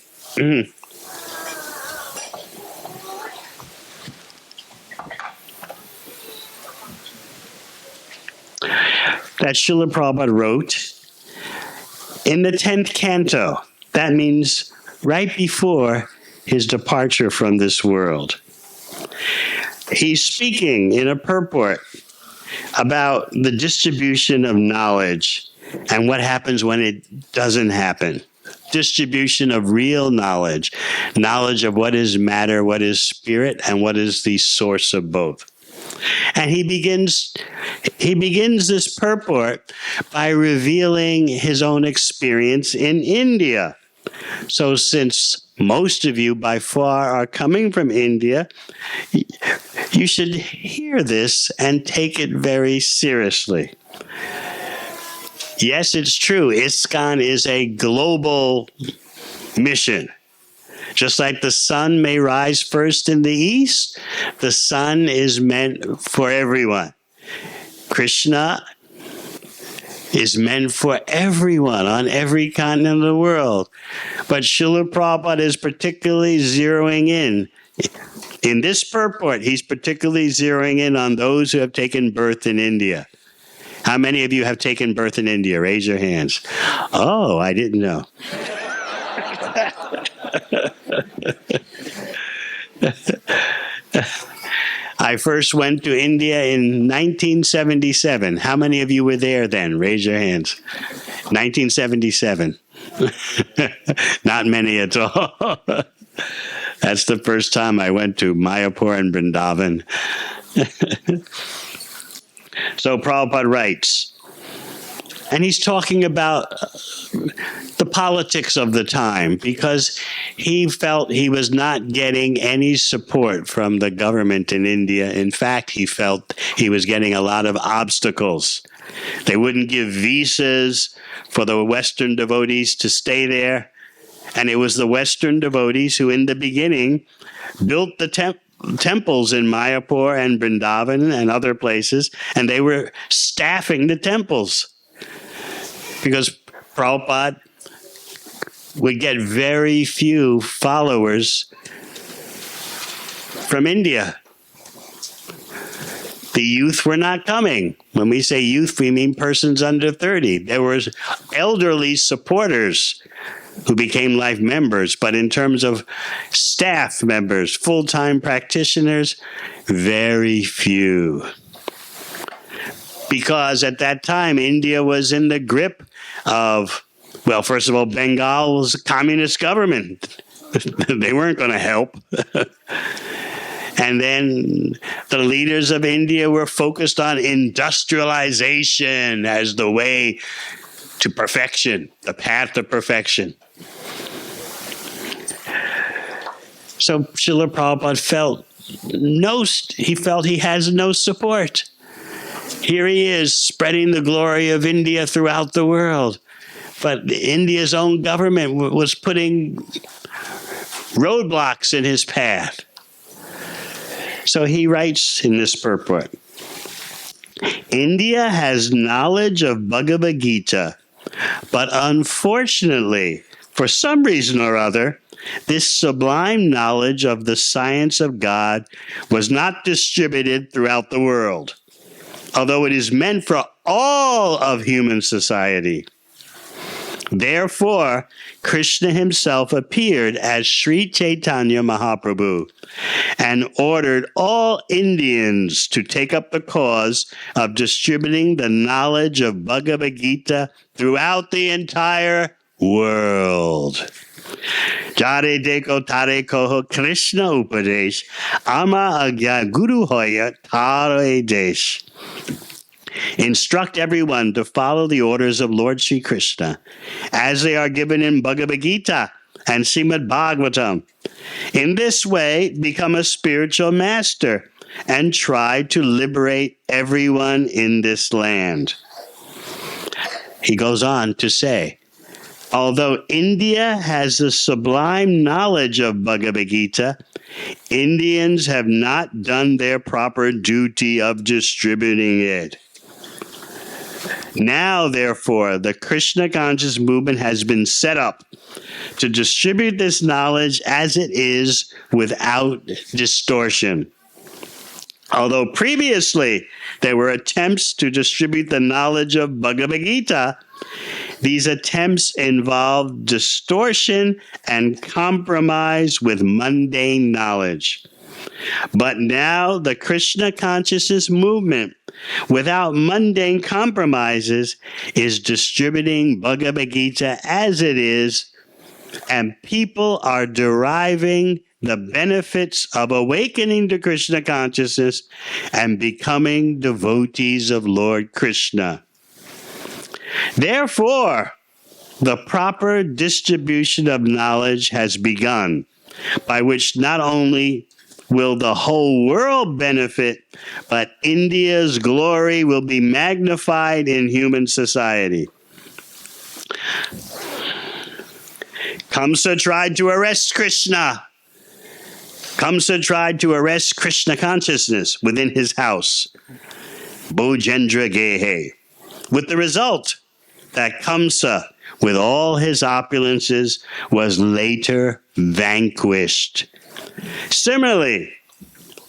S1: That Srila Prabhupada wrote in the 10th canto. That means right before his departure from this world. He's speaking in a purport about the distribution of knowledge and what happens when it doesn't happen. Distribution of real knowledge, knowledge of what is matter, what is spirit, and what is the source of both. And he begins He begins this purport by revealing his own experience in India. So since most of you by far are coming from India, you should hear this and take it very seriously. Yes, it's true. ISKCON is a global mission. Just like the sun may rise first in the east, the sun is meant for everyone. Krishna is meant for everyone on every continent of the world. But Srila Prabhupada is particularly zeroing in this purport, he's particularly zeroing in on those who have taken birth in India. How many of you have taken birth in India? Raise your hands. Oh, I didn't know. I first went to India in 1977. How many of you were there then? Raise your hands. 1977. Not many at all. That's the first time I went to Mayapur and Vrindavan. So Prabhupada writes, and he's talking about the politics of the time because he felt he was not getting any support from the government in India. In fact, he felt he was getting a lot of obstacles. They wouldn't give visas for the Western devotees to stay there. And it was the Western devotees who in the beginning built the temples in Mayapur and Vrindavan and other places, and they were staffing the temples. Because Prabhupada would get very few followers from India. The youth were not coming. When we say youth, we mean persons under 30. There were elderly supporters who became life members, but in terms of staff members, full-time practitioners, very few. Because at that time, India was in the grip of, well, first of all, Bengal was a communist government. They weren't going to help. And then the leaders of India were focused on industrialization as the way to perfection, the path to perfection. So Srila Prabhupada felt he has no support. Here he is spreading the glory of India throughout the world. But India's own government was putting roadblocks in his path. So he writes in this purport, India has knowledge of Bhagavad Gita, but unfortunately, for some reason or other, this sublime knowledge of the science of God was not distributed throughout the world, although it is meant for all of human society. Therefore, Krishna himself appeared as Sri Chaitanya Mahaprabhu and ordered all Indians to take up the cause of distributing the knowledge of Bhagavad Gita throughout the entire world. Jare deko tare koho Krishna upadesh, ama agya guru hoya tare desh. Instruct everyone to follow the orders of Lord Sri Krishna as they are given in Bhagavad Gita and Śrīmad Bhāgavatam. In this way, become a spiritual master and try to liberate everyone in this land. He goes on to say, although India has the sublime knowledge of Bhagavad Gita, Indians have not done their proper duty of distributing it. Now, therefore, the Krishna conscious movement has been set up to distribute this knowledge as it is without distortion. Although previously there were attempts to distribute the knowledge of Bhagavad Gita, these attempts involved distortion and compromise with mundane knowledge. But now the Krishna consciousness movement, without mundane compromises, is distributing Bhagavad Gita as it is, and people are deriving the benefits of awakening to Krishna consciousness and becoming devotees of Lord Krishna. Therefore, the proper distribution of knowledge has begun, by which not only will the whole world benefit, but India's glory will be magnified in human society. Kamsa tried to arrest Krishna. Kamsa tried to arrest Krishna consciousness within his house, Bhojendra Gehe, with the result that Kamsa, with all his opulences, was later vanquished. Similarly,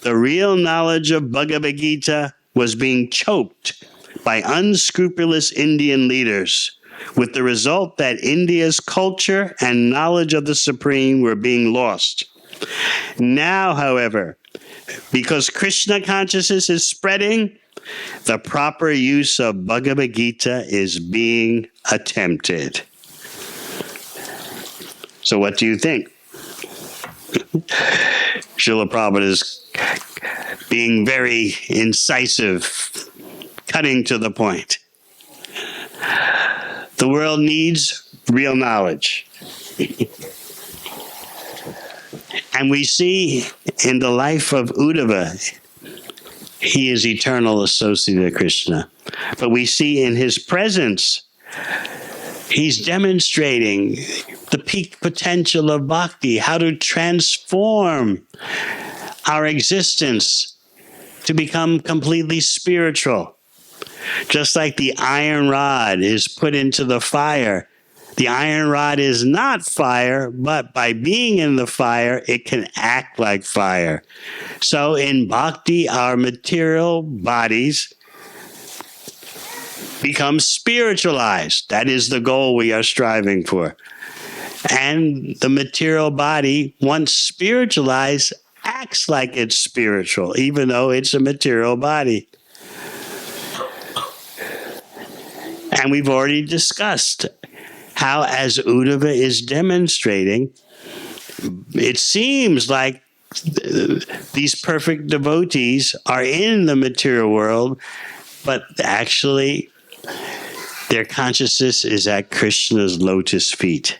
S1: the real knowledge of Bhagavad Gita was being choked by unscrupulous Indian leaders, with the result that India's culture and knowledge of the Supreme were being lost. Now, however, because Krishna consciousness is spreading, the proper use of Bhagavad Gita is being attempted. So what do you think? Srila Prabhupada is being very incisive, cutting to the point. The world needs real knowledge. And we see in the life of Uddhava, he is eternal associate of Krishna. But we see in his presence, he's demonstrating the peak potential of bhakti, how to transform our existence to become completely spiritual. Just like the iron rod is put into the fire, the iron rod is not fire, but by being in the fire, it can act like fire. So in bhakti, our material bodies become spiritualized. That is the goal we are striving for. And the material body, once spiritualized, acts like it's spiritual, even though it's a material body. And we've already discussed how, as Uddhava is demonstrating, it seems like these perfect devotees are in the material world, but actually their consciousness is at Krishna's lotus feet.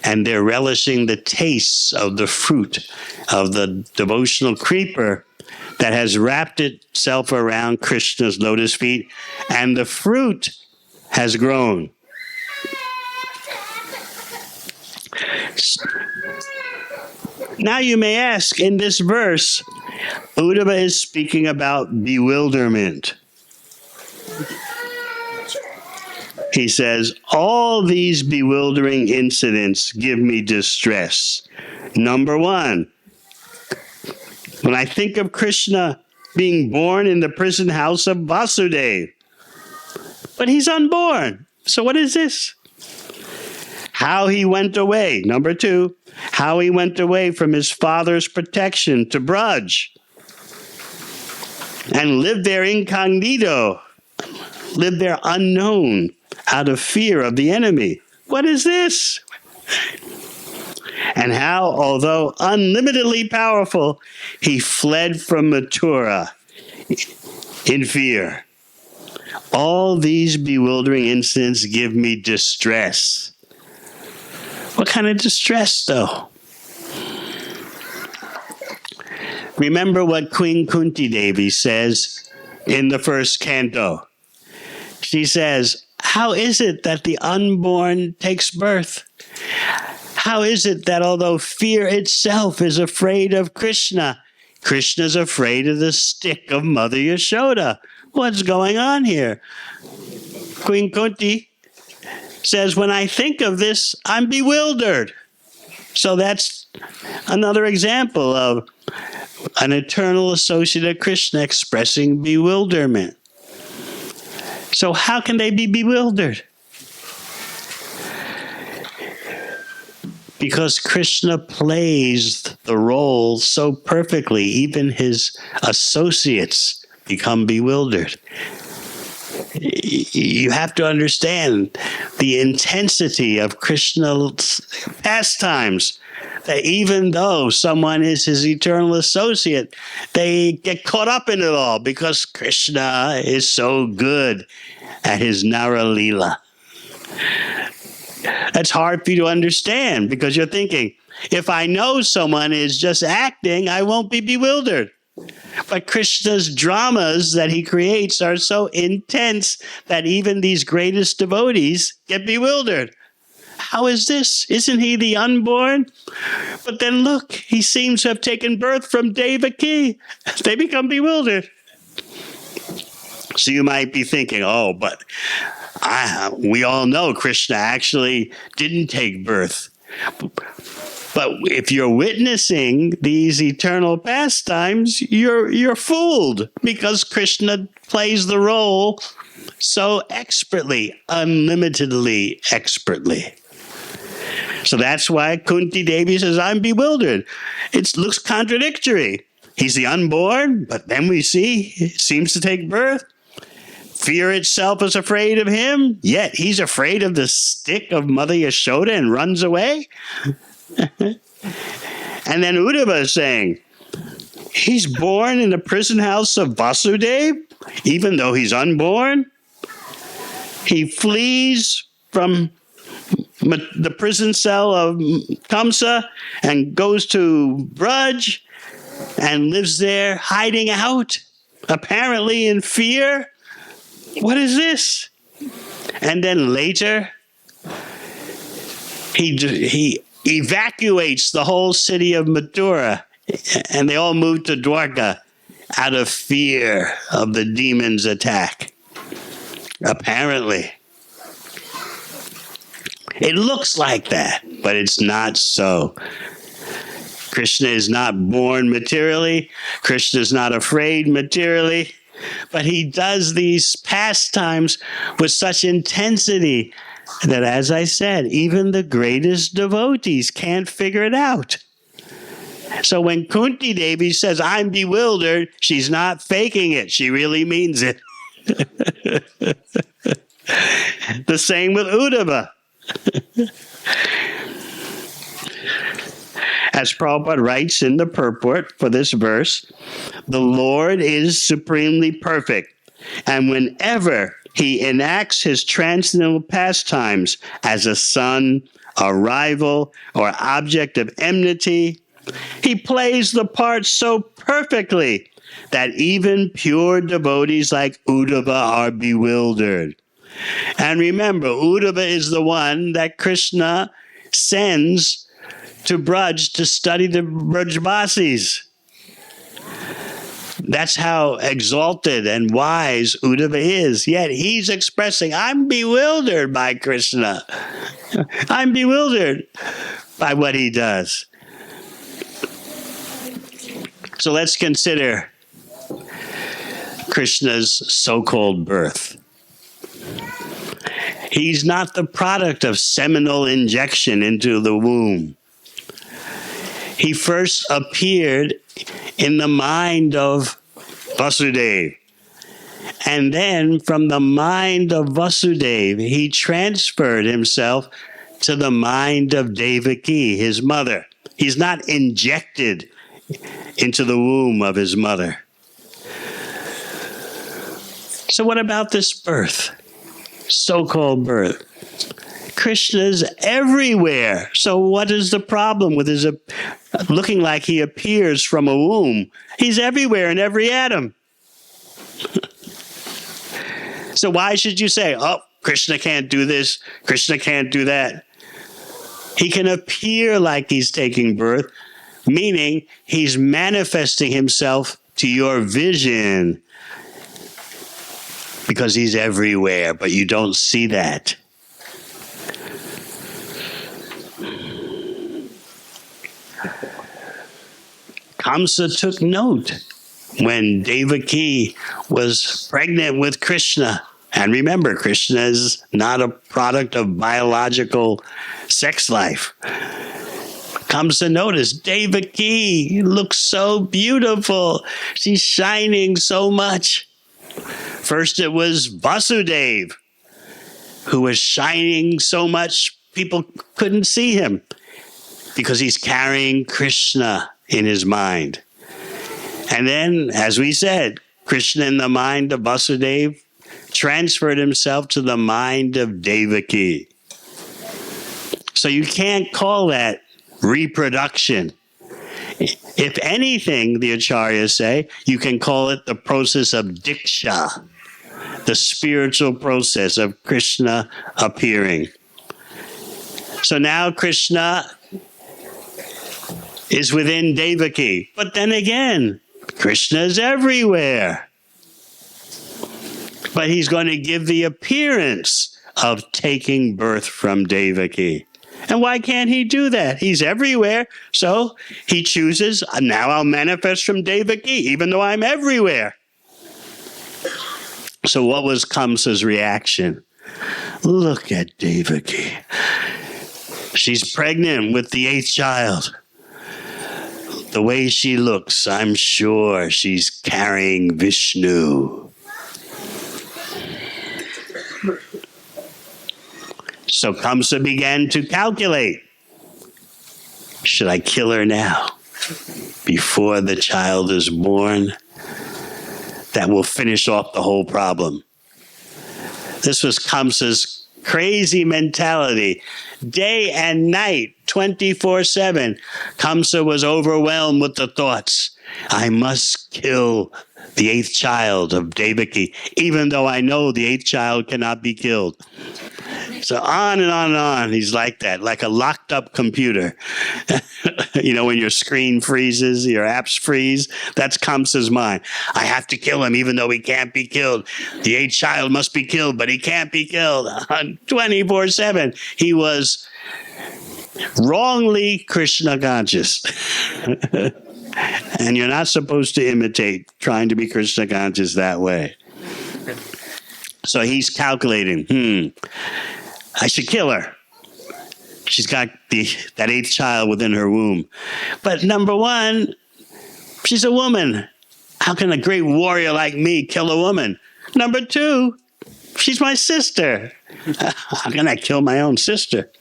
S1: And they're relishing the tastes of the fruit of the devotional creeper that has wrapped itself around Krishna's lotus feet, and the fruit has grown. Now you may ask, in this verse, Uddhava is speaking about bewilderment. He says, all these bewildering incidents give me distress. Number one, when I think of Krishna being born in the prison house of Vasudeva, but he's unborn. So what is this? How he went away. Number two, how he went away from his father's protection to Braj and lived there incognito, lived there unknown, out of fear of the enemy. What is this? And how, although unlimitedly powerful, he fled from Mathura in fear. All these bewildering incidents give me distress. What kind of distress, though? Remember what Queen Kunti Devi says in the first canto. She says, how is it that the unborn takes birth? How is it that although fear itself is afraid of Krishna, Krishna's afraid of the stick of Mother Yashoda? What's going on here? Queen Kunti says, when I think of this, I'm bewildered. So that's another example of an eternal associate of Krishna expressing bewilderment. So how can they be bewildered? Because Krishna plays the role so perfectly, even his associates become bewildered. You have to understand the intensity of Krishna's pastimes. that even though someone is his eternal associate, they get caught up in it all because Krishna is so good at his Nara Leela. That's hard for you to understand because you're thinking, if I know someone is just acting, I won't be bewildered. But Krishna's dramas that he creates are so intense that even these greatest devotees get bewildered. How is this? Isn't he the unborn? But then look, he seems to have taken birth from Devaki. They become bewildered. So you might be thinking, oh, but we all know Krishna actually didn't take birth. But if you're witnessing these eternal pastimes, you're fooled because Krishna plays the role so expertly, unlimitedly expertly. So that's why Kunti Devi says, I'm bewildered. It looks contradictory. He's the unborn, but then we see he seems to take birth. Fear itself is afraid of him, yet he's afraid of the stick of Mother Yashoda and runs away. And then Uddhava is saying, he's born in the prison house of Vasudeva, even though he's unborn. He flees from the prison cell of Kamsa and goes to Braj and lives there hiding out, apparently in fear. What is this? And then later, he evacuates the whole city of Mathura, and they all move to Dwarka out of fear of the demon's attack. Apparently. It looks like that, but it's not so. Krishna is not born materially. Krishna is not afraid materially. But he does these pastimes with such intensity that, as I said, even the greatest devotees can't figure it out. So when Kunti Devi says, I'm bewildered, she's not faking it. She really means it. The same with Uddhava. As Prabhupada writes in the purport for this verse, the Lord is supremely perfect, and whenever he enacts his transcendental pastimes as a son, a rival, or object of enmity, he plays the part so perfectly that even pure devotees like Uddhava are bewildered. And remember, Uddhava is the one that Krishna sends to Braj to study the Brajbasis. That's how exalted and wise Uddhava is. Yet he's expressing, I'm bewildered by Krishna. I'm bewildered by what he does. So let's consider Krishna's so-called birth. He's not the product of seminal injection into the womb. He first appeared in the mind of Vasudeva. And then from the mind of Vasudeva, he transferred himself to the mind of Devaki, his mother. He's not injected into the womb of his mother. So what about this birth? So-called birth. Krishna's everywhere. So what is the problem with his looking like he appears from a womb? He's everywhere in every atom. So why should you say, oh, Krishna can't do this, Krishna can't do that? He can appear like he's taking birth, meaning he's manifesting himself to your vision because he's everywhere, but you don't see that. Kamsa took note when Devaki was pregnant with Krishna. And remember, Krishna is not a product of biological sex life. Kamsa noticed, Devaki looks so beautiful. She's shining so much. First it was Vasudeva, who was shining so much people couldn't see him. because he's carrying Krishna in his mind. And then, as we said, Krishna in the mind of Vasudeva transferred himself to the mind of Devaki. So you can't call that reproduction. If anything, the Acharyas say, you can call it the process of Diksha, the spiritual process of Krishna appearing. So now Krishna is within Devaki. But then again, Krishna is everywhere. But he's going to give the appearance of taking birth from Devaki. And why can't he do that? He's everywhere. So he chooses, now I'll manifest from Devaki, even though I'm everywhere. So what was Kamsa's reaction? Look at Devaki. She's pregnant with the 8th child. The way she looks, I'm sure she's carrying Vishnu. So Kamsa began to calculate. Should I kill her now, before the child is born? That will finish off the whole problem. This was Kamsa's crazy mentality. Day and night, 24/7, Kamsa was overwhelmed with the thoughts. I must kill the 8th child of Devaki, even though I know the 8th child cannot be killed. So on and on and on. He's like that, like a locked up computer. You know, when your screen freezes, your apps freeze, that's Kamsa's mind. I have to kill him even though he can't be killed. The 8th child must be killed, but he can't be killed. 24/7. He was wrongly Krishna conscious. And you're not supposed to imitate trying to be Krishna conscious that way. So he's calculating, I should kill her. She's got that 8th child within her womb. But number one, she's a woman. How can a great warrior like me kill a woman? Number two, she's my sister. How can I kill my own sister?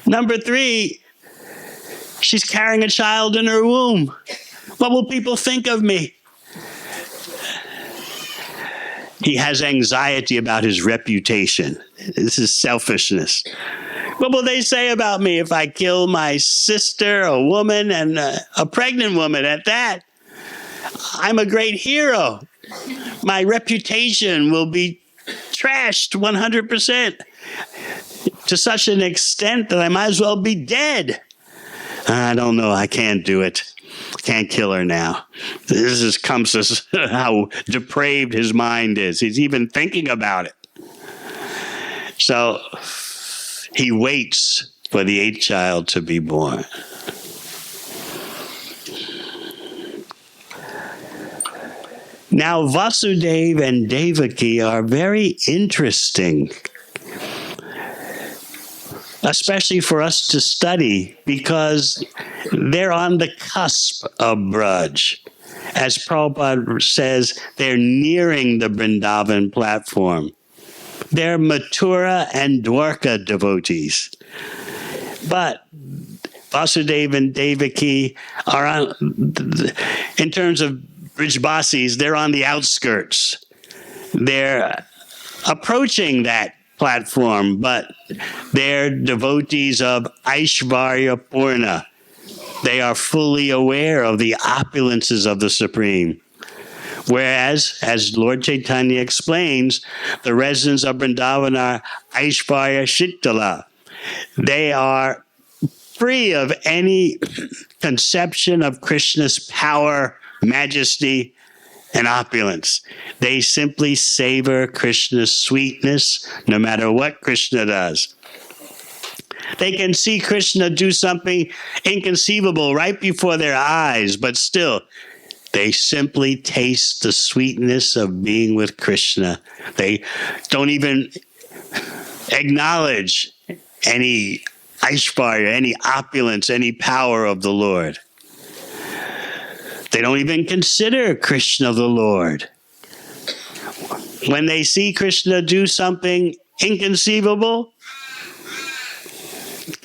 S1: Number three, she's carrying a child in her womb. What will people think of me? He has anxiety about his reputation. This is selfishness. What will they say about me if I kill my sister, a woman, and a pregnant woman at that? I'm a great hero. My reputation will be trashed 100% to such an extent that I might as well be dead. I don't know. I can't do it. Can't kill her now. This is Kamsa's how depraved his mind is. He's even thinking about it. So he waits for the 8th child to be born. Now Vasudeva and Devaki are very interesting, especially for us to study, because they're on the cusp of Braj. As Prabhupada says, they're nearing the Vrindavan platform. They're Mathura and Dwarka devotees. But Vasudeva and Devaki are on, in terms of Brijbasis, they're on the outskirts. They're approaching that platform, but they're devotees of Aishvarya Purna. They are fully aware of the opulences of the Supreme. Whereas, as Lord Chaitanya explains, the residents of Vrindavan are Aishvarya Shitala. They are free of any conception of Krishna's power, majesty, and opulence. They simply savor Krishna's sweetness no matter what Krishna does. They can see Krishna do something inconceivable right before their eyes, but still, they simply taste the sweetness of being with Krishna. They don't even acknowledge any Aishvarya, any opulence, any power of the Lord. They don't even consider Krishna the Lord. When they see Krishna do something inconceivable,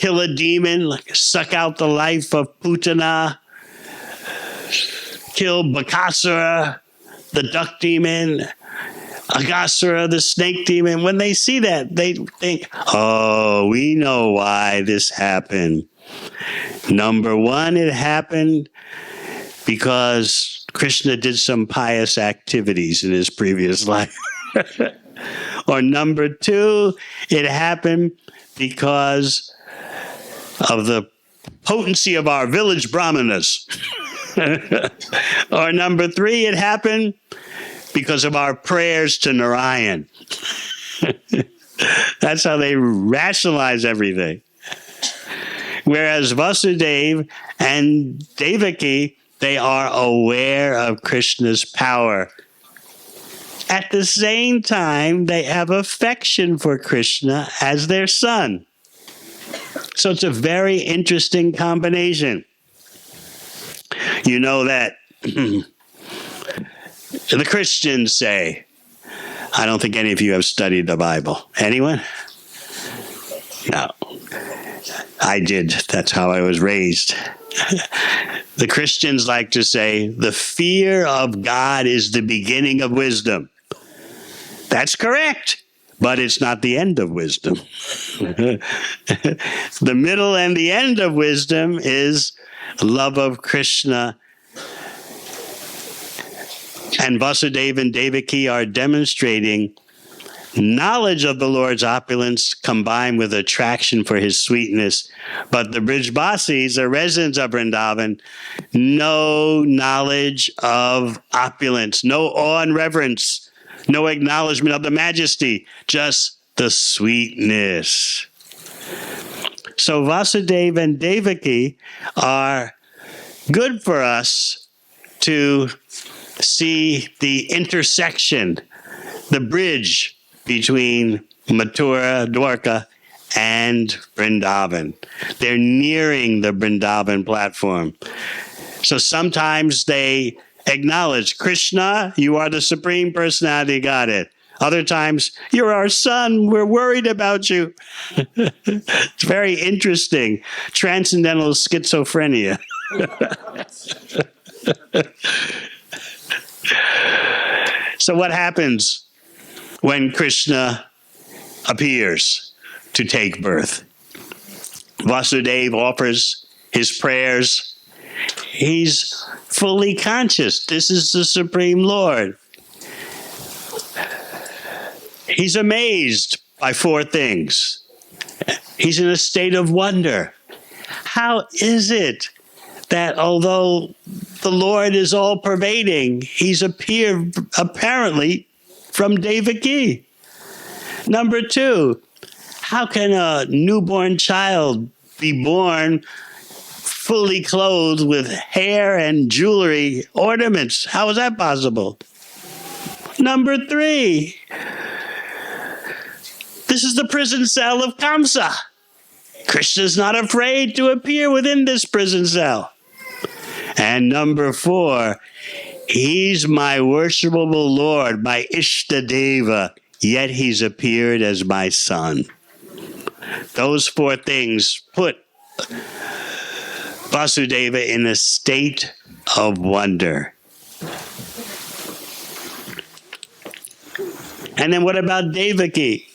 S1: kill a demon, like suck out the life of Putana, kill Bakasura, the duck demon, Agasura, the snake demon. When they see that, they think, oh, we know why this happened. Number one, it happened because Krishna did some pious activities in his previous life. Or number two, it happened because of the potency of our village brahmanas. Or number three, it happened because of our prayers to Narayan. That's how they rationalize everything. Whereas Vasudeva and Devaki, they are aware of Krishna's power. At the same time, they have affection for Krishna as their son. So it's a very interesting combination. You know that the Christians say, I don't think any of you have studied the Bible. Anyone? No. I did. That's how I was raised. The Christians like to say, the fear of God is the beginning of wisdom. That's correct, but it's not the end of wisdom. The middle and the end of wisdom is love of Krishna. And Vasudeva and Devaki are demonstrating knowledge of the Lord's opulence combined with attraction for his sweetness. But the Brijbasis, the residents of Vrindavan, no knowledge of opulence, no awe and reverence, no acknowledgement of the majesty, just the sweetness. So Vasudeva and Devaki are good for us to see the intersection, the bridge between Mathura, Dwarka, and Vrindavan. They're nearing the Vrindavan platform. So sometimes they acknowledge, Krishna, you are the Supreme Personality of Godhead. Other times, you're our son, we're worried about you. It's very interesting. Transcendental schizophrenia. So what happens when Krishna appears to take birth? Vasudeva offers his prayers. He's fully conscious. This is the Supreme Lord. He's amazed by four things. He's in a state of wonder. How is it that although the Lord is all-pervading, he's appeared apparently from Devaki? Number two, how can a newborn child be born fully clothed with hair and jewelry, ornaments? How is that possible? Number three, this is the prison cell of Kamsa. Krishna's not afraid to appear within this prison cell. And number four, he's my worshipable Lord, my Ishtadeva, yet he's appeared as my son. Those four things put Vasudeva in a state of wonder. And then what about Devaki?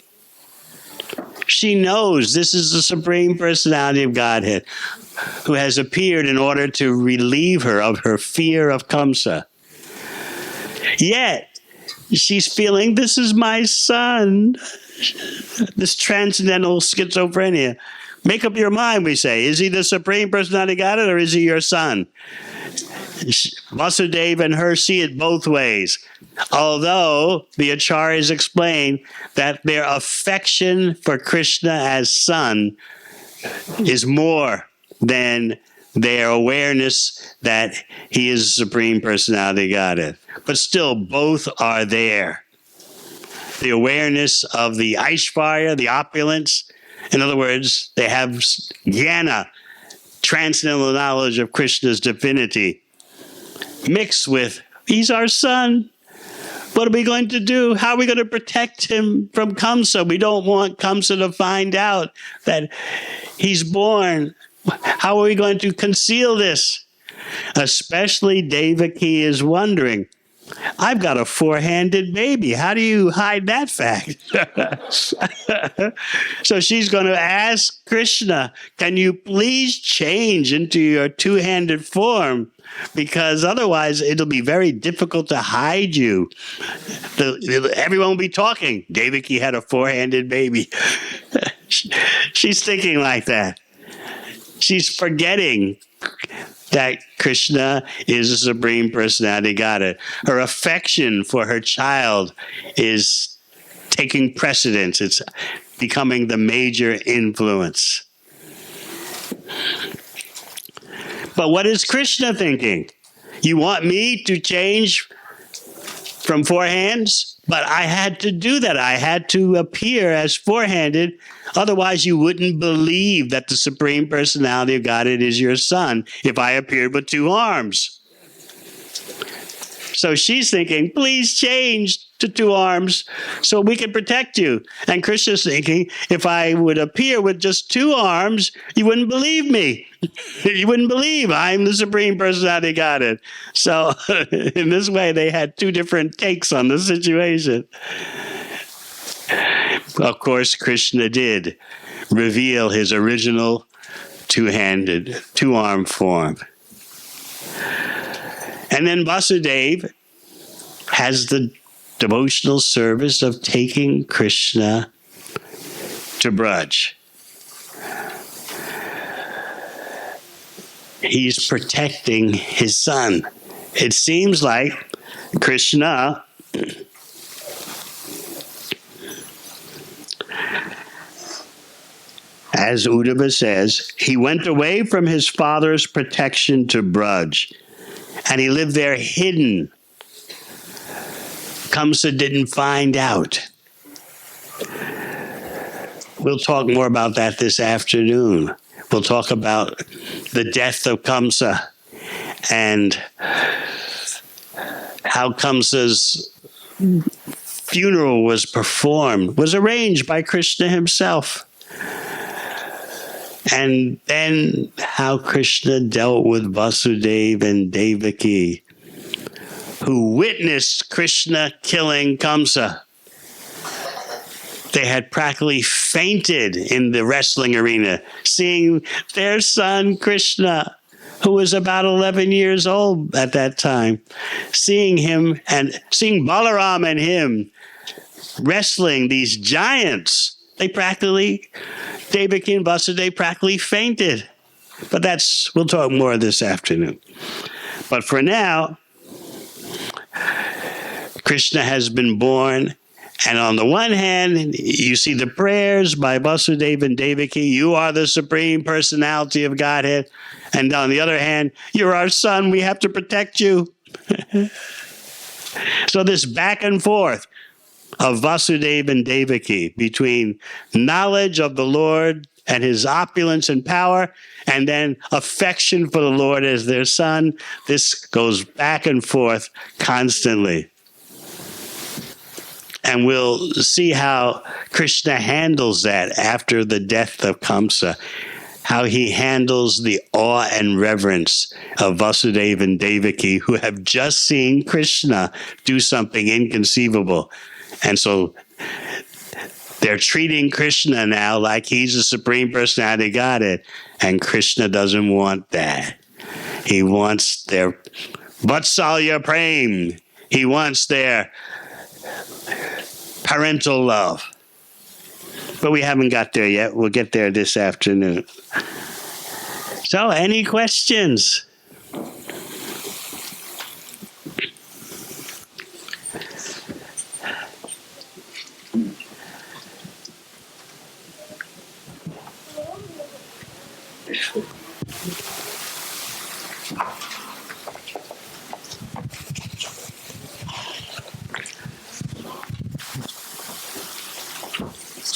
S1: She knows this is the Supreme Personality of Godhead who has appeared in order to relieve her of her fear of Kamsa. Yet, she's feeling, this is my son. This transcendental schizophrenia. Make up your mind, we say. Is he the Supreme Personality of Godhead or is he your son? Vasudeva and her see it both ways. Although the Acharyas explain that their affection for Krishna as son is more than their awareness that he is the Supreme Personality of Godhead. But still, both are there. The awareness of the Aishvarya, the opulence. In other words, they have jnana, transcendental knowledge of Krishna's divinity, mixed with, he's our son. What are we going to do? How are we going to protect him from Kamsa? We don't want Kamsa to find out that he's born. How are we going to conceal this? Especially Devaki is wondering, I've got a four-handed baby. How do you hide that fact? So she's going to ask Krishna, can you please change into your two-handed form? Because otherwise it'll be very difficult to hide you. Everyone will be talking. Devaki had a four-handed baby. She's thinking like that. She's forgetting that Krishna is the Supreme Personality Godhead. Her affection for her child is taking precedence. It's becoming the major influence. But what is Krishna thinking? You want me to change from four hands? But I had to do that. I had to appear as four-handed. Otherwise, you wouldn't believe that the Supreme Personality of Godhead is your son if I appeared with two arms. So she's thinking, please change to two arms so we can protect you. And Krishna's thinking, if I would appear with just two arms, you wouldn't believe me. You wouldn't believe I'm the Supreme Personality of Godhead. So in this way, they had two different takes on the situation. Of course, Krishna did reveal his original two-handed, two-armed form. And then Vasudeva has the devotional service of taking Krishna to Braj. He's protecting his son. It seems like Krishna as Uddhava says, he went away from his father's protection to Braj, and he lived there hidden. Kamsa didn't find out. We'll talk more about that this afternoon. We'll talk about the death of Kamsa and how Kamsa's funeral was performed, was arranged by Krishna himself. And then how Krishna dealt with Vasudeva and Devaki, who witnessed Krishna killing Kamsa. They had practically fainted in the wrestling arena, seeing their son Krishna, who was about 11 years old at that time, seeing him and seeing Balaram and him wrestling these giants. They practically, Devaki and Vasudeva practically fainted. But we'll talk more this afternoon. But for now, Krishna has been born. And on the one hand, you see the prayers by Vasudeva and Devaki, you are the Supreme Personality of Godhead. And on the other hand, you're our son, we have to protect you. So this back and forth of Vasudeva and Devaki between knowledge of the Lord and his opulence and power, and then affection for the Lord as their son, this goes back and forth constantly. And we'll see how Krishna handles that after the death of Kamsa, how he handles the awe and reverence of Vasudeva and Devaki, who have just seen Krishna do something inconceivable. And so they're treating Krishna now like he's the Supreme Personality of Godhead, and Krishna doesn't want that. He wants their Vatsalya Prem. He wants their parental love. But we haven't got there yet. We'll get there this afternoon. So, any questions?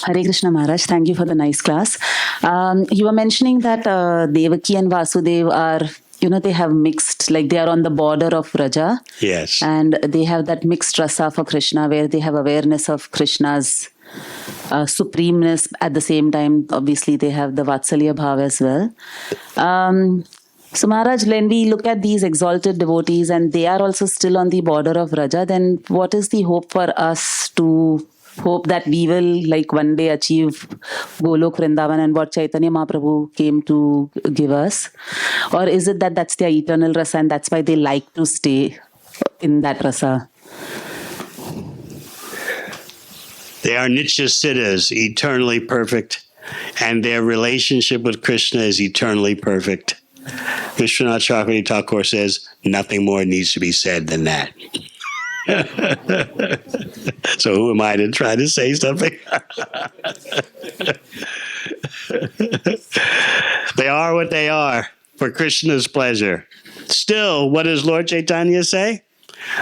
S3: Hare Krishna Maharaj, thank you for the nice class. You were mentioning that Devaki and Vasudeva are, they have mixed like they are on the border of Raja.
S1: Yes.
S3: And they have that mixed rasa for Krishna, where they have awareness of Krishna's supremeness. At the same time, obviously, they have the Vatsalya Bhav as well. So Maharaj, when we look at these exalted devotees and they are also still on the border of Raja, then what is the hope for us to hope that we will like one day achieve Golok Vrindavan and what Chaitanya Mahaprabhu came to give us? Or is it that that's their eternal rasa and that's why they like to stay in that rasa?
S1: They are Nitya Siddhas, eternally perfect, and their relationship with Krishna is eternally perfect. Vishwanath Chakravarti Thakur says, nothing more needs to be said than that. So who am I to try to say something? They are what they are for Krishna's pleasure. Still, what does Lord Chaitanya say?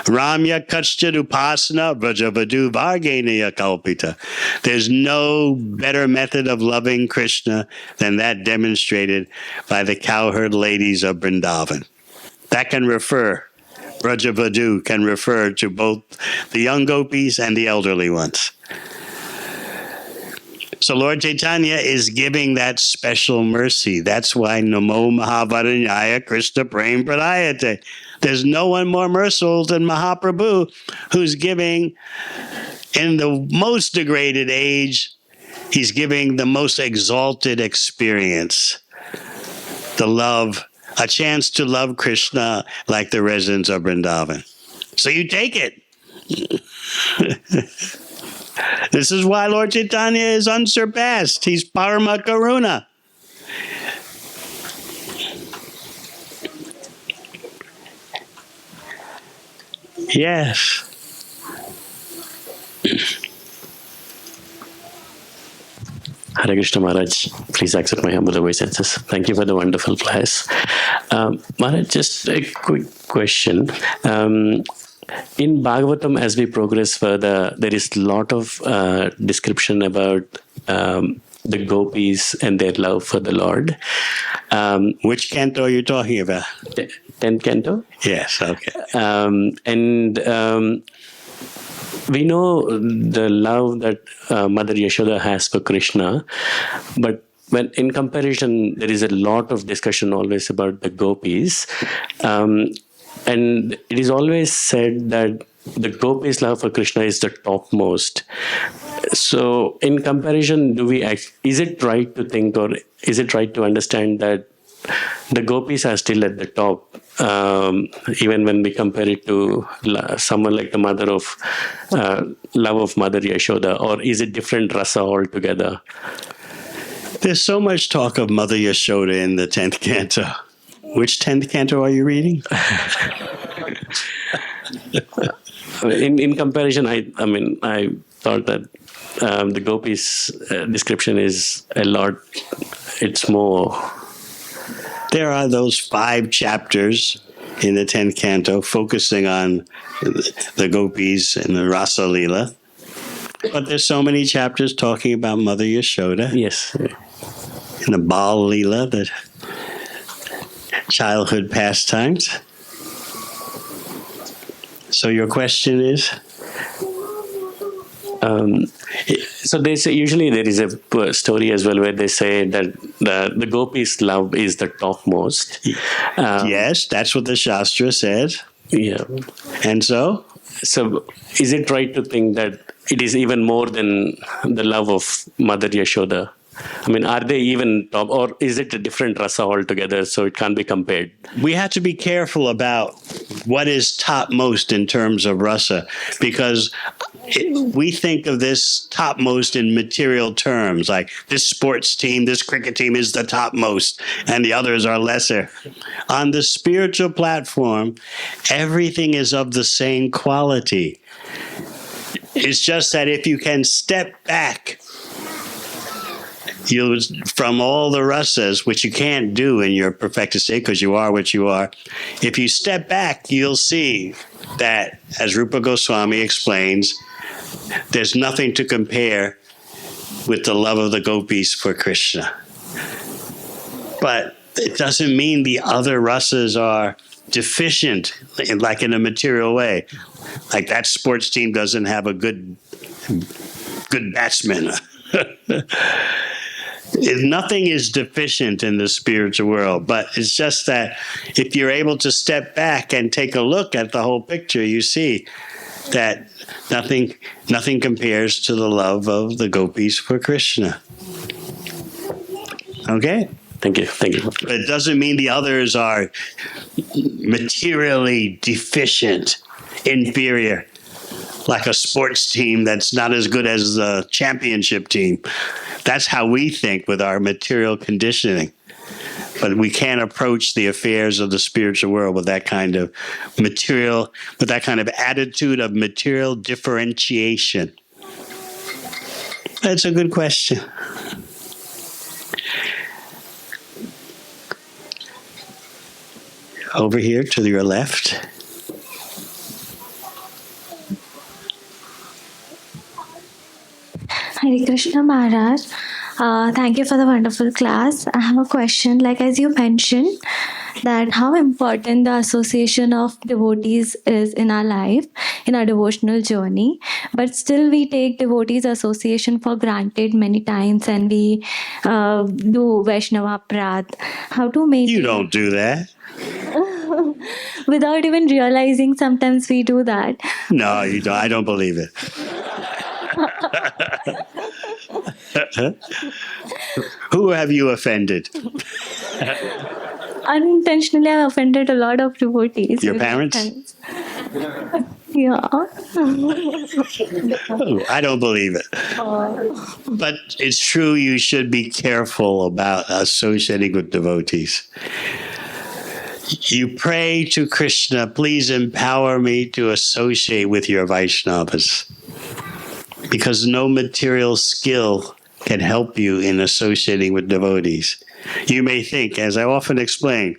S1: Ramya Kachchid Upasana Vrajavadu Vargenaya Kalpita. There's no better method of loving Krishna than that demonstrated by the cowherd ladies of Vrindavan. That can refer, Vrajavadu can refer to both the young gopis and the elderly ones. So Lord Chaitanya is giving that special mercy. That's why Namo Mahavaranyaya Krishna Prem Pradayate. There's no one more merciful than Mahaprabhu, who's giving in the most degraded age, he's giving the most exalted experience. The love, a chance to love Krishna like the residents of Vrindavan. So you take it. This is why Lord Chaitanya is unsurpassed. He's Parama Karuna. Yes.
S4: Hare Krishna Maharaj, please accept my humble obeisances. Thank you for the wonderful class. Maharaj, just a quick question. In Bhagavatam, as we progress further, there is a lot of description about the gopis and their love for the Lord.
S1: Which canto are you talking about?
S4: 10th canto?
S1: Yes, okay.
S4: We know the love that Mother Yashoda has for Krishna, but when in comparison, there is a lot of discussion always about the gopis. And it is always said that the gopis' love for Krishna is the topmost. So, in comparison, is it right to think, or is it right to understand that the gopis are still at the top, even when we compare it to someone like the mother of love of Mother Yashoda, or is it different rasa altogether?
S1: There's so much talk of Mother Yashoda in the 10th canto. Which 10th canto are you reading?
S4: In comparison, I thought that the gopis' description is a lot. It's more.
S1: There are those 5 chapters in the 10th canto focusing on the gopis and the Rasa Leela. But there's so many chapters talking about Mother Yashoda.
S4: Yes.
S1: And the Bal Leela, the childhood pastimes. So your question is?
S4: So they say usually there is a story as well where they say that the gopis' love is the topmost.
S1: Yes, that's what the Shastra says.
S4: Yeah.
S1: And so?
S4: So is it right to think that it is even more than the love of Mother Yashoda? I mean, are they even top, or is it a different rasa altogether, so it can't be compared?
S1: We have to be careful about what is topmost in terms of rasa, because we think of this topmost in material terms, like this sports team, this cricket team is the topmost, and the others are lesser. On the spiritual platform, everything is of the same quality. It's just that if you can step back from all the rasas, which you can't do in your perfected state because you are what you are, if you step back, you'll see that, as Rupa Goswami explains, there's nothing to compare with the love of the gopis for Krishna. But it doesn't mean the other rasas are deficient, like in a material way. Like that sports team doesn't have a good batsman. Nothing is deficient in the spiritual world, but it's just that if you're able to step back and take a look at the whole picture, you see that nothing compares to the love of the gopis for Krishna. Okay?
S4: Thank you.
S1: But it doesn't mean the others are materially deficient, inferior, like a sports team that's not as good as the championship team. That's how we think with our material conditioning. But we can't approach the affairs of the spiritual world with that kind of material, with that kind of attitude of material differentiation. That's a good question. Over here to your left.
S5: Hare Krishna Maharaj. Thank you for the wonderful class. I have a question. Like as you mentioned, that how important the association of devotees is in our life, in our devotional journey. But still we take devotees association for granted many times and we do Vaishnava Prat. How to make
S1: You don't do that.
S5: without even realizing sometimes we do that.
S1: No, you don't. I don't believe it. Who have you offended?
S5: Unintentionally, I've offended a lot of devotees.
S1: Your parents?
S5: Yeah.
S1: Oh, I don't believe it. But it's true, you should be careful about associating with devotees. You pray to Krishna, please empower me to associate with your Vaishnavas. Because no material skill can help you in associating with devotees. You may think, as I often explain,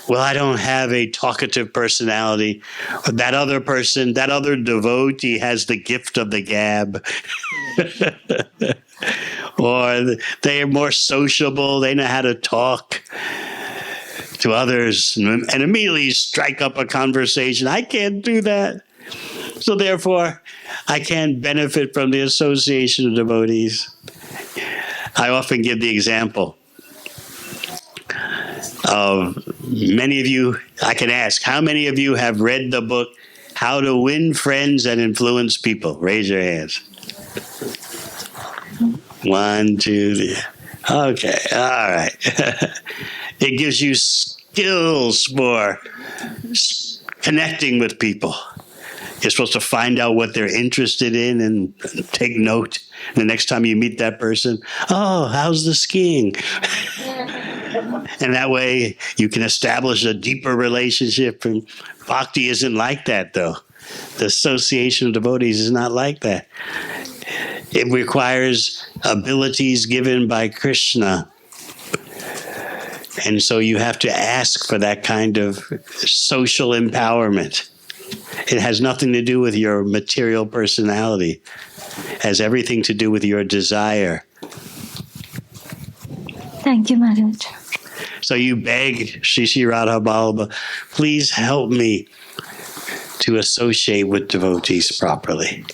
S1: well, I don't have a talkative personality. That other person, that other devotee has the gift of the gab. Or they are more sociable, they know how to talk to others and immediately strike up a conversation. I can't do that. So therefore, I can't benefit from the association of devotees. I often give the example of many of you. I can ask, how many of you have read the book, How to Win Friends and Influence People? Raise your hands. 1, 2, 3. Okay, all right. It gives you skills for connecting with people. You're supposed to find out what they're interested in and take note. The next time you meet that person, oh, how's the skiing? And that way you can establish a deeper relationship. And bhakti isn't like that, though. The association of devotees is not like that. It requires abilities given by Krishna. And so you have to ask for that kind of social empowerment. It has nothing to do with your material personality. It has everything to do with your desire.
S5: Thank you, Maharaj.
S1: So you beg Shri Radha Ballabha, please help me to associate with devotees properly.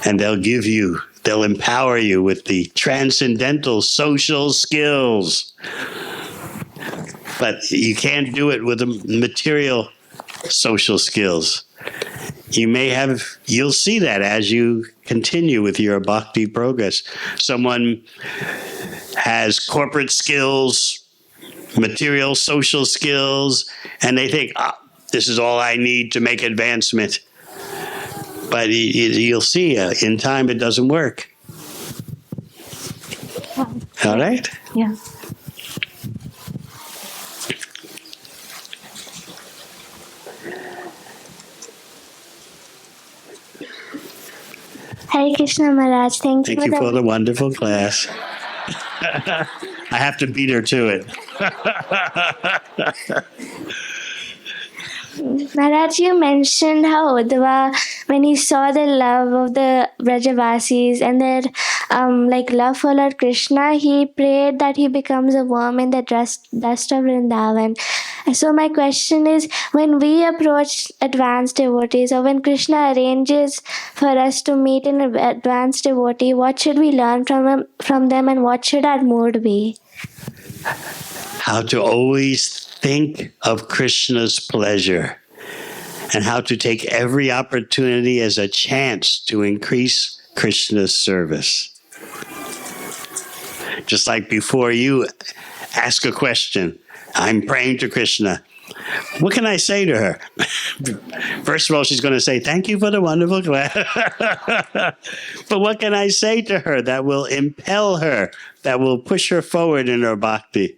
S1: And they'll empower you with the transcendental social skills. But you can't do it with the material social skills. You'll see that as you continue with your bhakti progress. Someone has corporate skills, material social skills, and they think, this is all I need to make advancement. But you'll see in time it doesn't work. All right?
S5: Yeah.
S6: Hare Krishna Maharaj, thank you
S1: for the wonderful class. I have to beat her to it.
S6: Maharaj, you mentioned how Uddhava, when he saw the love of the Brajavasis and their like love for Lord Krishna, he prayed that he becomes a worm in the dust of Vrindavan. So my question is, when we approach advanced devotees, or when Krishna arranges for us to meet an advanced devotee, what should we learn from them, and what should our mood be?
S1: How to always think of Krishna's pleasure, and how to take every opportunity as a chance to increase Krishna's service. Just like before you ask a question, I'm praying to Krishna. What can I say to her? First of all, she's going to say, thank you for the wonderful class. But what can I say to her that will impel her, that will push her forward in her bhakti?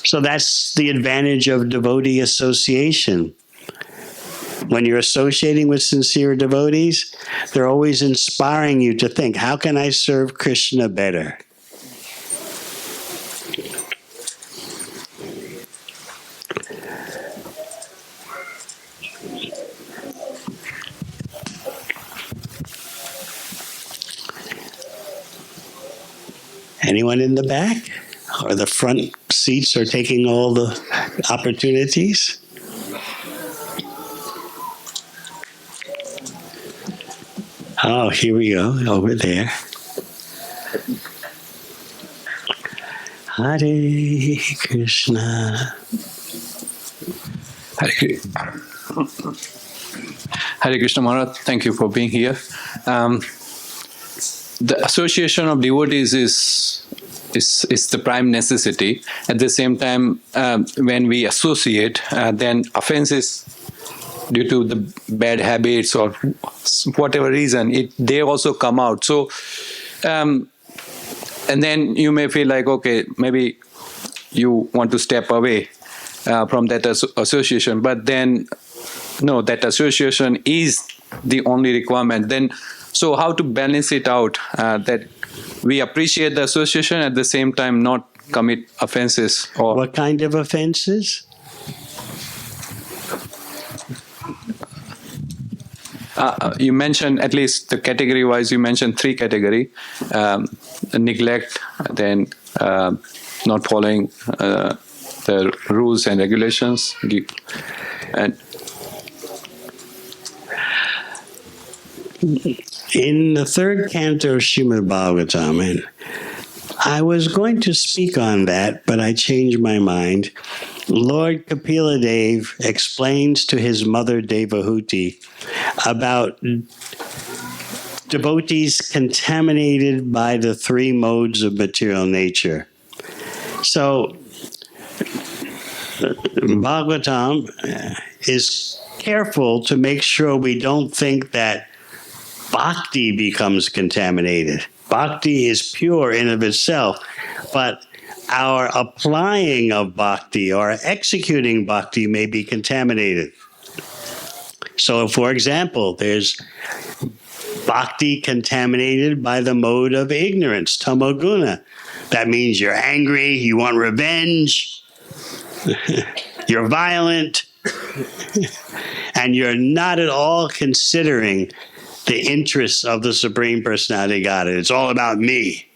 S1: So that's the advantage of devotee association. When you're associating with sincere devotees, they're always inspiring you to think, how can I serve Krishna better? Anyone in the back? Or the front seats are taking all the opportunities? Oh, here we go, over there. Hare Krishna.
S7: Hare Krishna Maharaj, thank you for being here. The association of devotees is the prime necessity. At the same time, when we associate, then offenses due to the bad habits or whatever reason, they also come out. So, and then you may feel like, okay, maybe you want to step away from that association, but then no, that association is the only requirement. Then, so how to balance it out that we appreciate the association, at the same time not commit offenses? Or
S1: what kind of offenses?
S7: You mentioned, at least the category wise, you mentioned 3 categories: neglect, then not following the rules and regulations, and
S1: in the 3rd canto of Śrīmad Bhāgavatam, and I was going to speak on that, but I changed my mind. Lord Kapila Dev explains to his mother Devahuti about devotees contaminated by the 3 modes of material nature. So, Bhagavatam is careful to make sure we don't think that bhakti becomes contaminated. Bhakti is pure in of itself, but our applying of bhakti or executing bhakti may be contaminated. So, for example, there's bhakti contaminated by the mode of ignorance, tamoguna. That means you're angry, you want revenge, you're violent, and you're not at all considering the interests of the Supreme Personality of Godhead. It's all about me.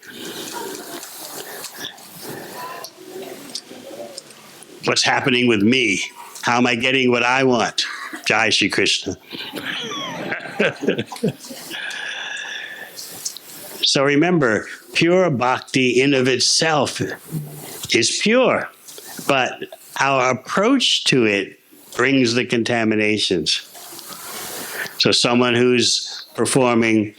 S1: What's happening with me? How am I getting what I want? Jai Shri Krishna. So remember, pure bhakti in of itself is pure, but our approach to it brings the contaminations. So someone who's performing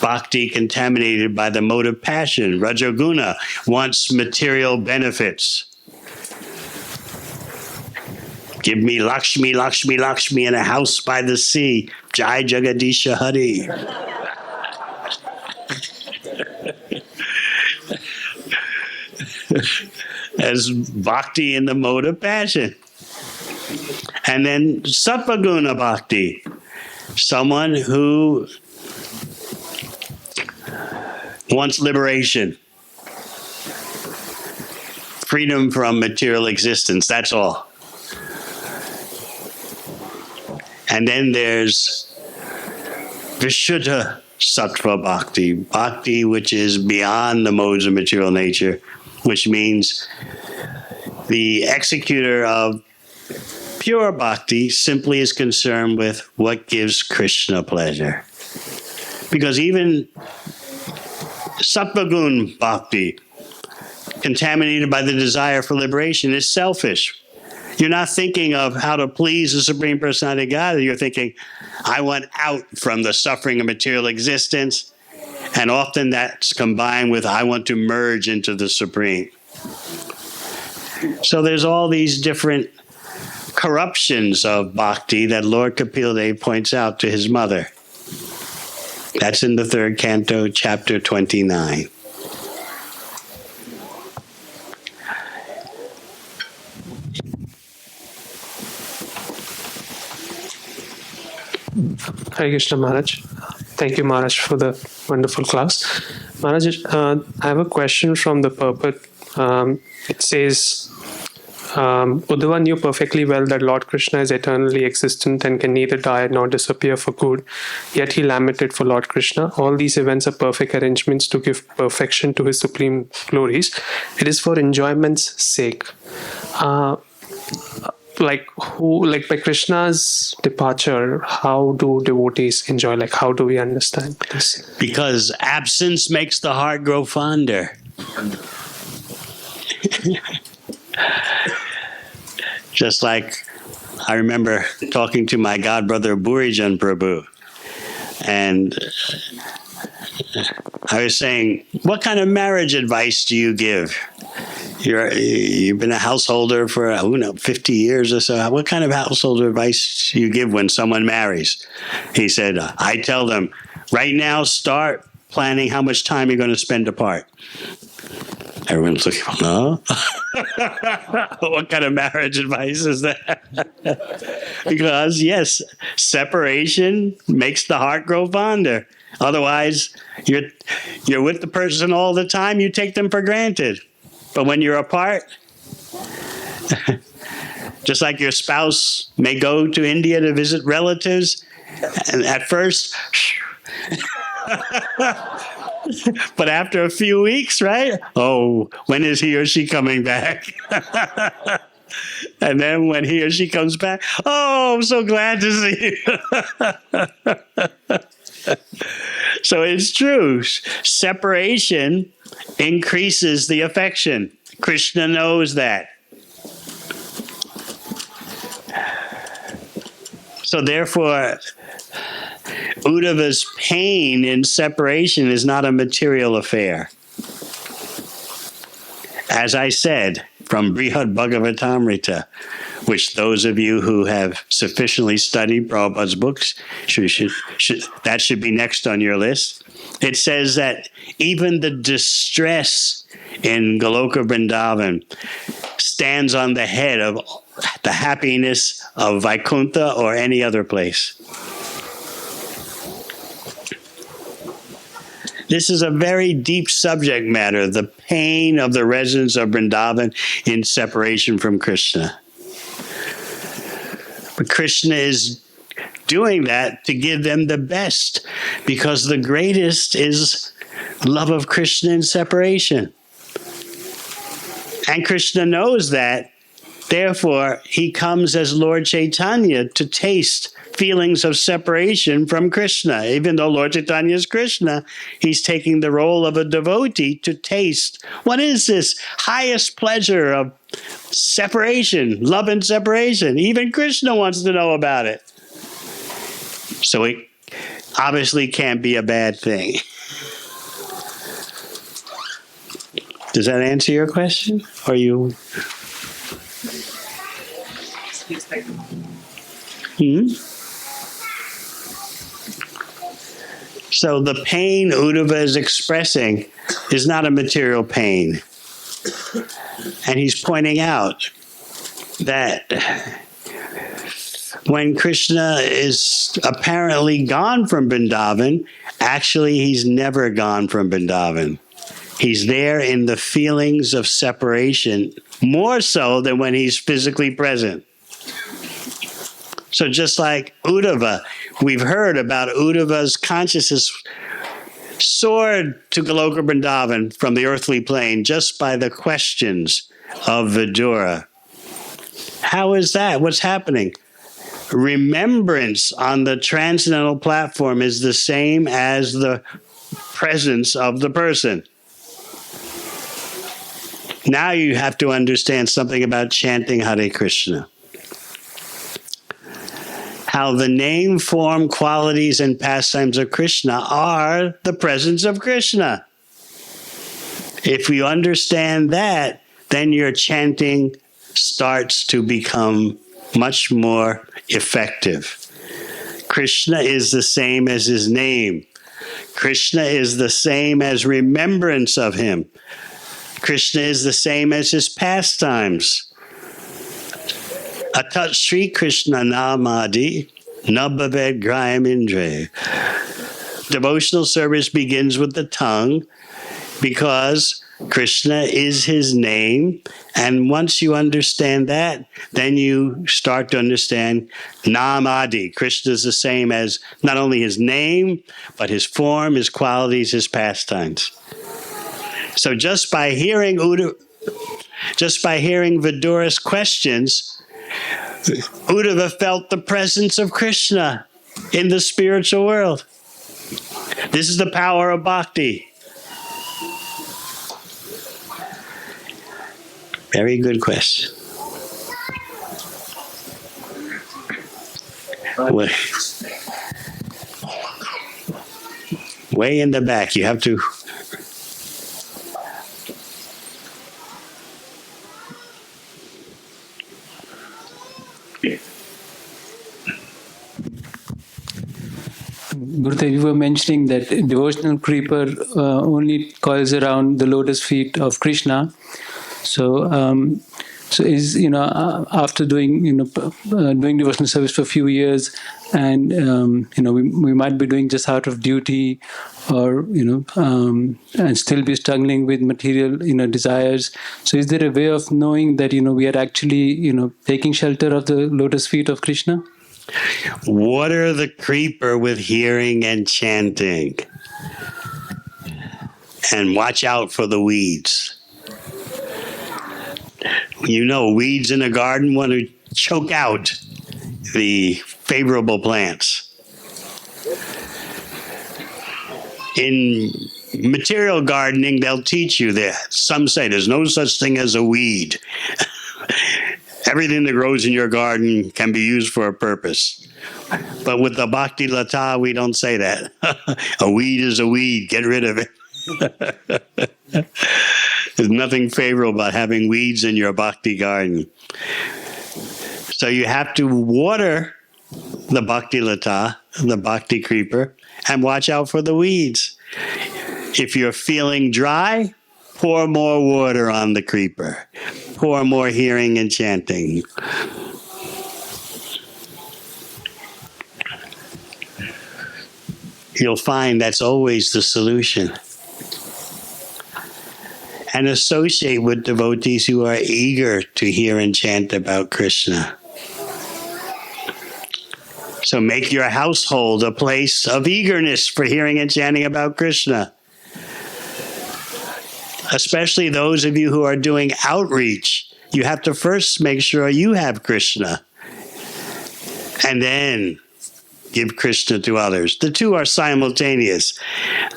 S1: bhakti contaminated by the mode of passion, rajoguna, wants material benefits. Give me Lakshmi, Lakshmi, Lakshmi in a house by the sea. Jai Jagadisha Hari. As bhakti in the mode of passion. And then sattva-guna bhakti. Someone who wants liberation. Freedom from material existence, that's all. And then there's Vishuddha Sattva Bhakti, bhakti which is beyond the modes of material nature, which means the executor of pure bhakti simply is concerned with what gives Krishna pleasure. Because even Sattvagun Bhakti, contaminated by the desire for liberation, is selfish. You're not thinking of how to please the Supreme Personality of God. You're thinking, I want out from the suffering of material existence. And often that's combined with, I want to merge into the Supreme. So there's all these different corruptions of bhakti that Lord Kapil Dev points out to his mother. That's in the 3rd canto, chapter 29.
S8: Hare Krishna Maharaj. Thank you, Maharaj, for the wonderful class. Maharaj, I have a question from the purport. It says, Uddhava knew perfectly well that Lord Krishna is eternally existent and can neither die nor disappear for good, yet he lamented for Lord Krishna. All these events are perfect arrangements to give perfection to his supreme glories. It is for enjoyment's sake. By Krishna's departure, how do devotees enjoy? Like, how do we understand this?
S1: Because absence makes the heart grow fonder. Just like I remember talking to my godbrother Burijan Prabhu, and I was saying, what kind of marriage advice do you give? You've been a householder for, 50 years or so. What kind of householder advice do you give when someone marries? He said, I tell them, right now, start planning how much time you're going to spend apart. Everyone's looking, no? What kind of marriage advice is that? Because, yes, separation makes the heart grow fonder. Otherwise, you're with the person all the time, you take them for granted. But when you're apart, just like your spouse may go to India to visit relatives, and at first, but after a few weeks, right? Oh, when is he or she coming back? And then when he or she comes back, oh, I'm so glad to see you. So it's true. Separation increases the affection. Krishna knows that. So therefore, Uddhava's pain in separation is not a material affair. As I said, from Śrīmad Bhāgavatam, which those of you who have sufficiently studied Prabhupada's books, that should be next on your list. It says that even the distress in Goloka Vrindavan stands on the head of the happiness of Vaikuntha or any other place. This is a very deep subject matter, the pain of the residents of Vrindavan in separation from Krishna. But Krishna is doing that to give them the best, because the greatest is love of Krishna in separation. And Krishna knows that. Therefore, he comes as Lord Chaitanya to taste feelings of separation from Krishna. Even though Lord Chaitanya is Krishna, he's taking the role of a devotee to taste. What is this highest pleasure of separation, love and separation? Even Krishna wants to know about it. So it obviously can't be a bad thing. Does that answer your question? Or you... So the pain Uddhava is expressing is not a material pain. And he's pointing out that when Krishna is apparently gone from Vrindavan, actually he's never gone from Vrindavan. He's there in the feelings of separation, more so than when he's physically present. So just like Uddhava, we've heard about Uddhava's consciousness soared to Goloka Vrindavan from the earthly plane just by the questions of Vidura. How is that? What's happening? Remembrance on the transcendental platform is the same as the presence of the person. Now you have to understand something about chanting Hare Krishna. How the name, form, qualities, and pastimes of Krishna are the presence of Krishna. If you understand that, then your chanting starts to become much more effective. Krishna is the same as his name. Krishna is the same as remembrance of him. Krishna is the same as his pastimes. Atat Sri Krishna Namadi Nabhaved Grayam Indre. Devotional service begins with the tongue because Krishna is his name. And once you understand that, then you start to understand Namadi. Krishna is the same as not only his name, but his form, his qualities, his pastimes. So just by hearing Vidura's questions, Uddhava felt the presence of Krishna in the spiritual world. This is the power of bhakti. Very good question. Way in the back, you have to.
S9: Gurudev, you were mentioning that devotional creeper only coils around the lotus feet of Krishna. So, is after doing doing devotional service for a few years, and we might be doing just out of duty, or and still be struggling with material desires. So, is there a way of knowing that we are actually taking shelter of the lotus feet of Krishna?
S1: Water the creeper with hearing and chanting. And watch out for the weeds. Weeds in a garden want to choke out the favorable plants. In material gardening, they'll teach you that. Some say there's no such thing as a weed. Everything that grows in your garden can be used for a purpose. But with the Bhakti Lata, we don't say that. A weed is a weed. Get rid of it. There's nothing favorable about having weeds in your Bhakti garden. So you have to water the Bhakti Lata, the Bhakti creeper, and watch out for the weeds. If you're feeling dry, pour more water on the creeper. Pour more hearing and chanting. You'll find that's always the solution. And associate with devotees who are eager to hear and chant about Krishna. So make your household a place of eagerness for hearing and chanting about Krishna. Especially those of you who are doing outreach, you have to first make sure you have Krishna. And then give Krishna to others. The two are simultaneous.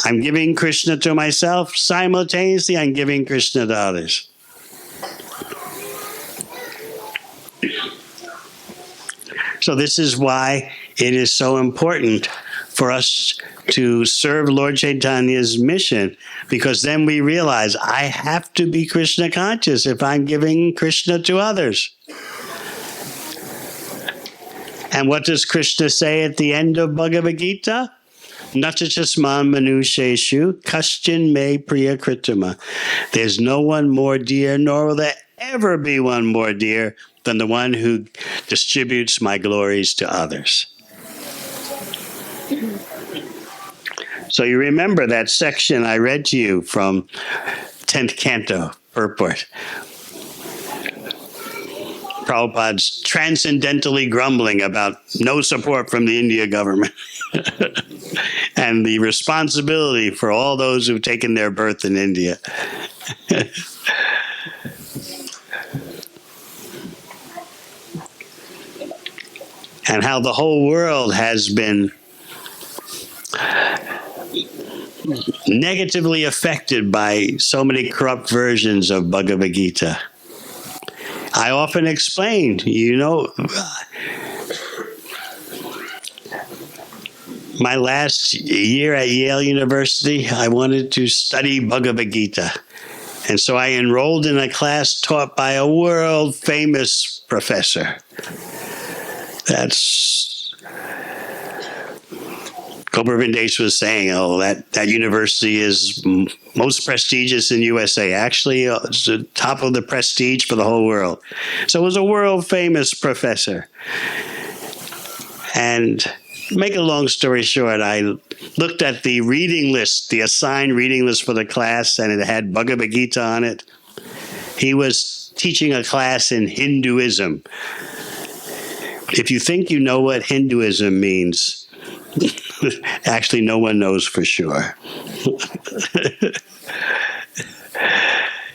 S1: I'm giving Krishna to myself. Simultaneously, I'm giving Krishna to others. So this is why it is so important for us to serve Lord Chaitanya's mission, because then we realize I have to be Krishna conscious if I'm giving Krishna to others. And what does Krishna say at the end of Bhagavad Gita? Natachasman manusheshu kaschin me priya kritama. There's no one more dear, nor will there ever be one more dear than the one who distributes my glories to others. So you remember that section I read to you from 10th Canto, purport. Prabhupada's transcendentally grumbling about no support from the India government and the responsibility for all those who've taken their birth in India. And how the whole world has been negatively affected by so many corrupt versions of Bhagavad Gita. I often explain, my last year at Yale University, I wanted to study Bhagavad Gita. And so I enrolled in a class taught by a world-famous professor. That's Gopavindesh was saying, that university is most prestigious in USA. Actually, it's the top of the prestige for the whole world. So it was a world-famous professor. And make a long story short, I looked at the reading list, the assigned reading list for the class, and it had Bhagavad Gita on it. He was teaching a class in Hinduism. If you think you know what Hinduism means, actually no one knows for sure.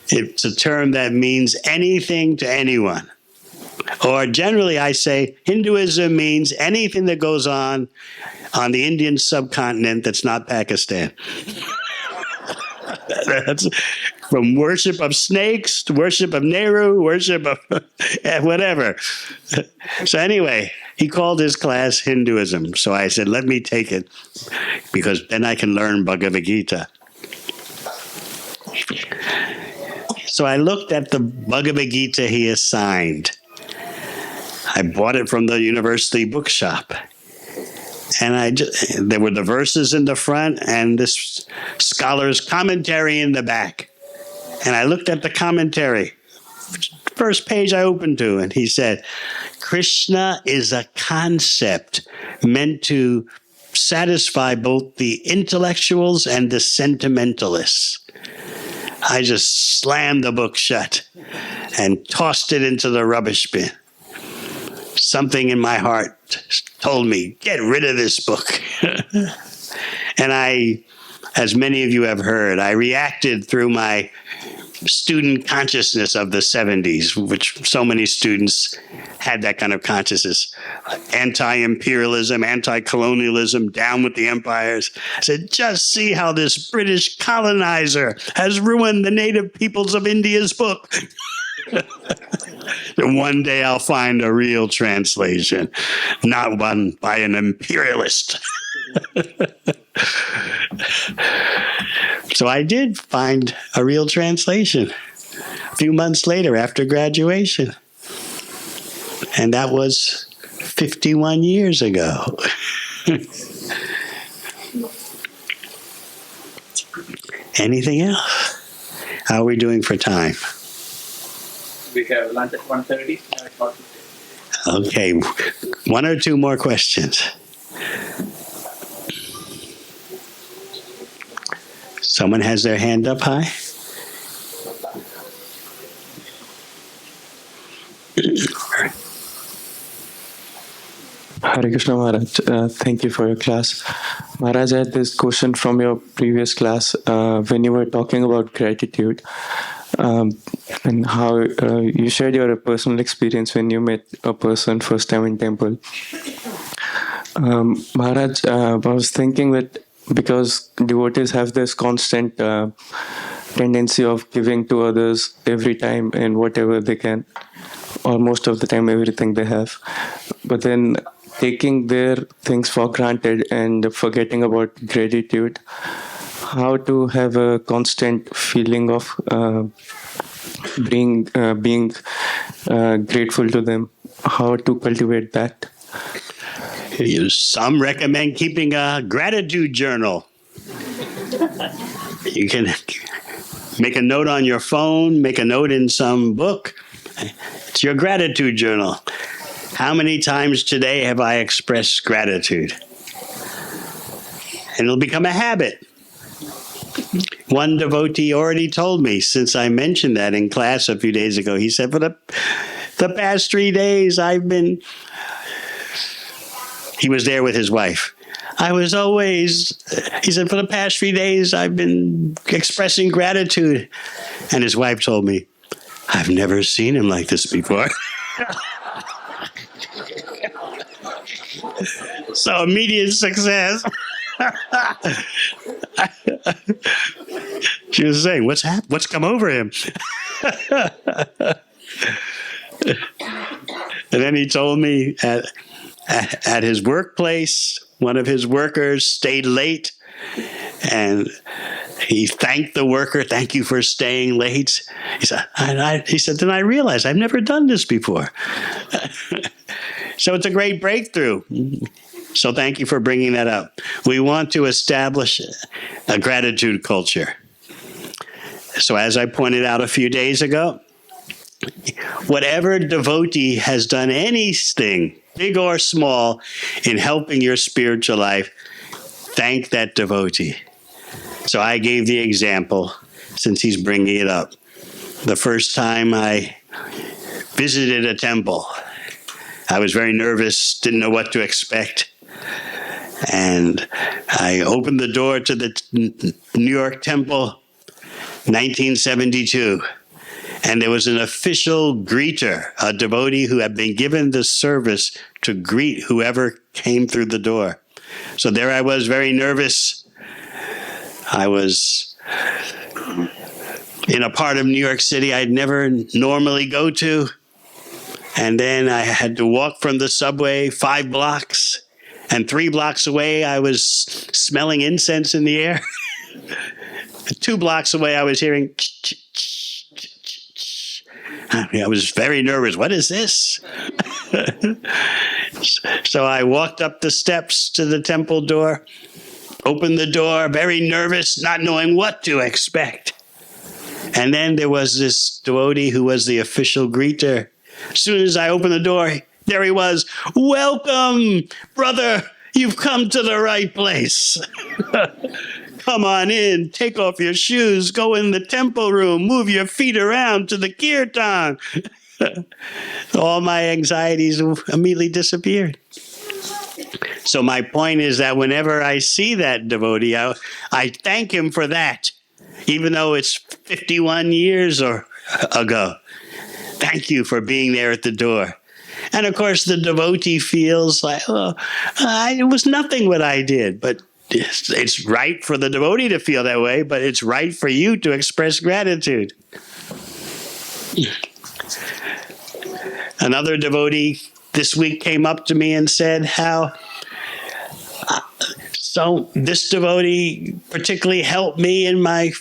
S1: It's a term that means anything to anyone. Or generally I say Hinduism means anything that goes on the Indian subcontinent that's not Pakistan. That's from worship of snakes to worship of Nehru, worship of whatever. So anyway, he called his class Hinduism. So I said, let me take it, because then I can learn Bhagavad Gita. So I looked at the Bhagavad Gita he assigned. I bought it from the university bookshop. And there were the verses in the front and this scholar's commentary in the back. And I looked at the commentary. First page I opened to, and he said, Krishna is a concept meant to satisfy both the intellectuals and the sentimentalists. I just slammed the book shut and tossed it into the rubbish bin. Something in my heart told me, get rid of this book. And I, as many of you have heard, I reacted through my student consciousness of the 70s, which so many students had that kind of consciousness. Anti-imperialism, anti-colonialism, down with the empires. I said, just see how this British colonizer has ruined the native peoples of India's book. And one day I'll find a real translation, not one by an imperialist. So I did find a real translation a few months later after graduation. And that was 51 years ago. Anything else? How are we doing for time?
S2: We have lunch at 1:30.
S1: Okay, one or two more questions. Someone has their hand up high?
S10: Hare Krishna Maharaj, thank you for your class. Maharaj, I had this question from your previous class when you were talking about gratitude. And how you shared your personal experience when you met a person first time in temple. Maharaj, I was thinking that because devotees have this constant tendency of giving to others every time and whatever they can, or most of the time everything they have, but then taking their things for granted and forgetting about gratitude, how to have a constant feeling of being grateful to them, how to cultivate that.
S1: Some recommend keeping a gratitude journal. You can make a note on your phone, make a note in some book. It's your gratitude journal. How many times today have I expressed gratitude? And it'll become a habit. One devotee already told me, since I mentioned that in class a few days ago, he said, The past 3 days I've been... He was there with his wife. He said, for the past 3 days I've been expressing gratitude. And his wife told me, I've never seen him like this before. So immediate success. She was saying, what's come over him? And then he told me at his workplace, one of his workers stayed late, and he thanked the worker, thank you for staying late. He said, then I realized I've never done this before. So it's a great breakthrough. So thank you for bringing that up. We want to establish a gratitude culture. So as I pointed out a few days ago, whatever devotee has done anything, big or small, in helping your spiritual life, thank that devotee. So I gave the example, since he's bringing it up. The first time I visited a temple, I was very nervous, didn't know what to expect. And I opened the door to the New York temple, 1972. And there was an official greeter, a devotee who had been given the service to greet whoever came through the door. So there I was, very nervous. I was in a part of New York City I'd never normally go to. And then I had to walk from the subway 5 blocks. And 3 blocks away, I was smelling incense in the air. 2 blocks away, I was hearing... I was very nervous. What is this? So I walked up the steps to the temple door, opened the door, very nervous, not knowing what to expect. And then there was this devotee who was the official greeter. As soon as I opened the door, there he was. Welcome, brother. You've come to the right place. Come on in, take off your shoes, go in the temple room, move your feet around to the kirtan. All my anxieties immediately disappeared. So my point is that whenever I see that devotee, I thank him for that, even though it's 51 years ago. Thank you for being there at the door. And of course, the devotee feels like, it was nothing what I did, but it's right for the devotee to feel that way, but it's right for you to express gratitude. Another devotee this week came up to me and said how, so this devotee particularly helped me in my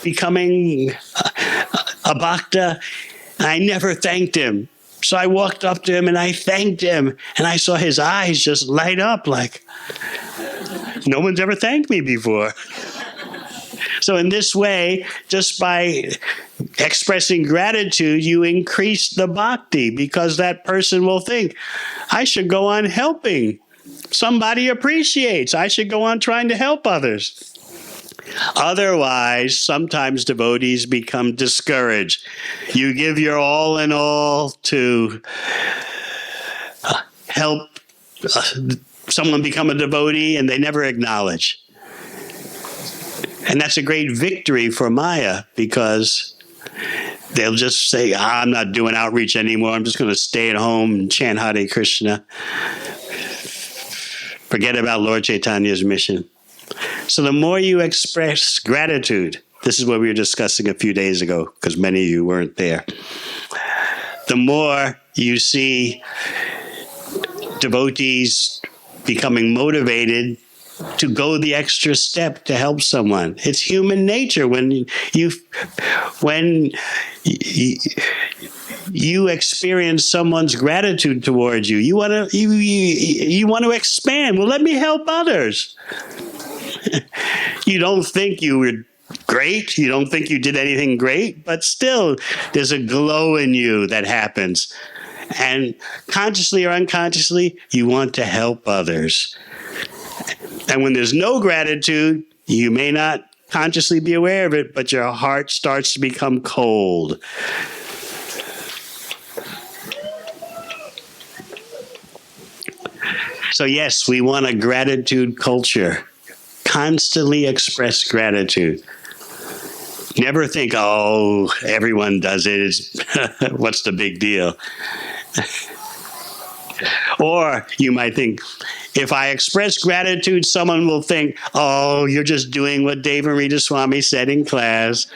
S1: becoming a bhakta. I never thanked him. So I walked up to him and I thanked him, and I saw his eyes just light up like, no one's ever thanked me before. So in this way, just by expressing gratitude, you increase the bhakti, because that person will think, I should go on helping. Somebody appreciates. I should go on trying to help others. Otherwise, sometimes devotees become discouraged. You give your all in all to help someone become a devotee, and they never acknowledge. And that's a great victory for Maya, because they'll just say, I'm not doing outreach anymore. I'm just going to stay at home and chant Hare Krishna. Forget about Lord Chaitanya's mission. So the more you express gratitude, this is what we were discussing a few days ago, because many of you weren't there. The more you see devotees becoming motivated to go the extra step to help someone. It's human nature. When you experience someone's gratitude towards you, you want to expand. Well, let me help others. You don't think you were great. You don't think you did anything great, but still there's a glow in you that happens. And consciously or unconsciously, you want to help others. And when there's no gratitude, you may not consciously be aware of it, but your heart starts to become cold. So yes, we want a gratitude culture. Constantly express gratitude. Never think, oh, everyone does it. What's the big deal? Or you might think, if I express gratitude, someone will think, oh, you're just doing what Devamrita Swami said in class.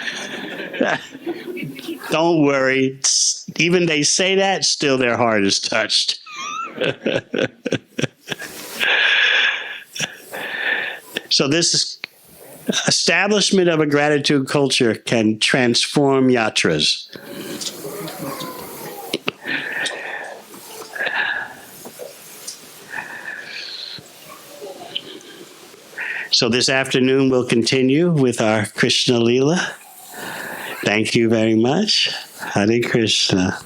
S1: Don't worry. Even they say that, still their heart is touched. So this establishment of a gratitude culture can transform yatras. So this afternoon we'll continue with our Krishna Leela. Thank you very much. Hare Krishna.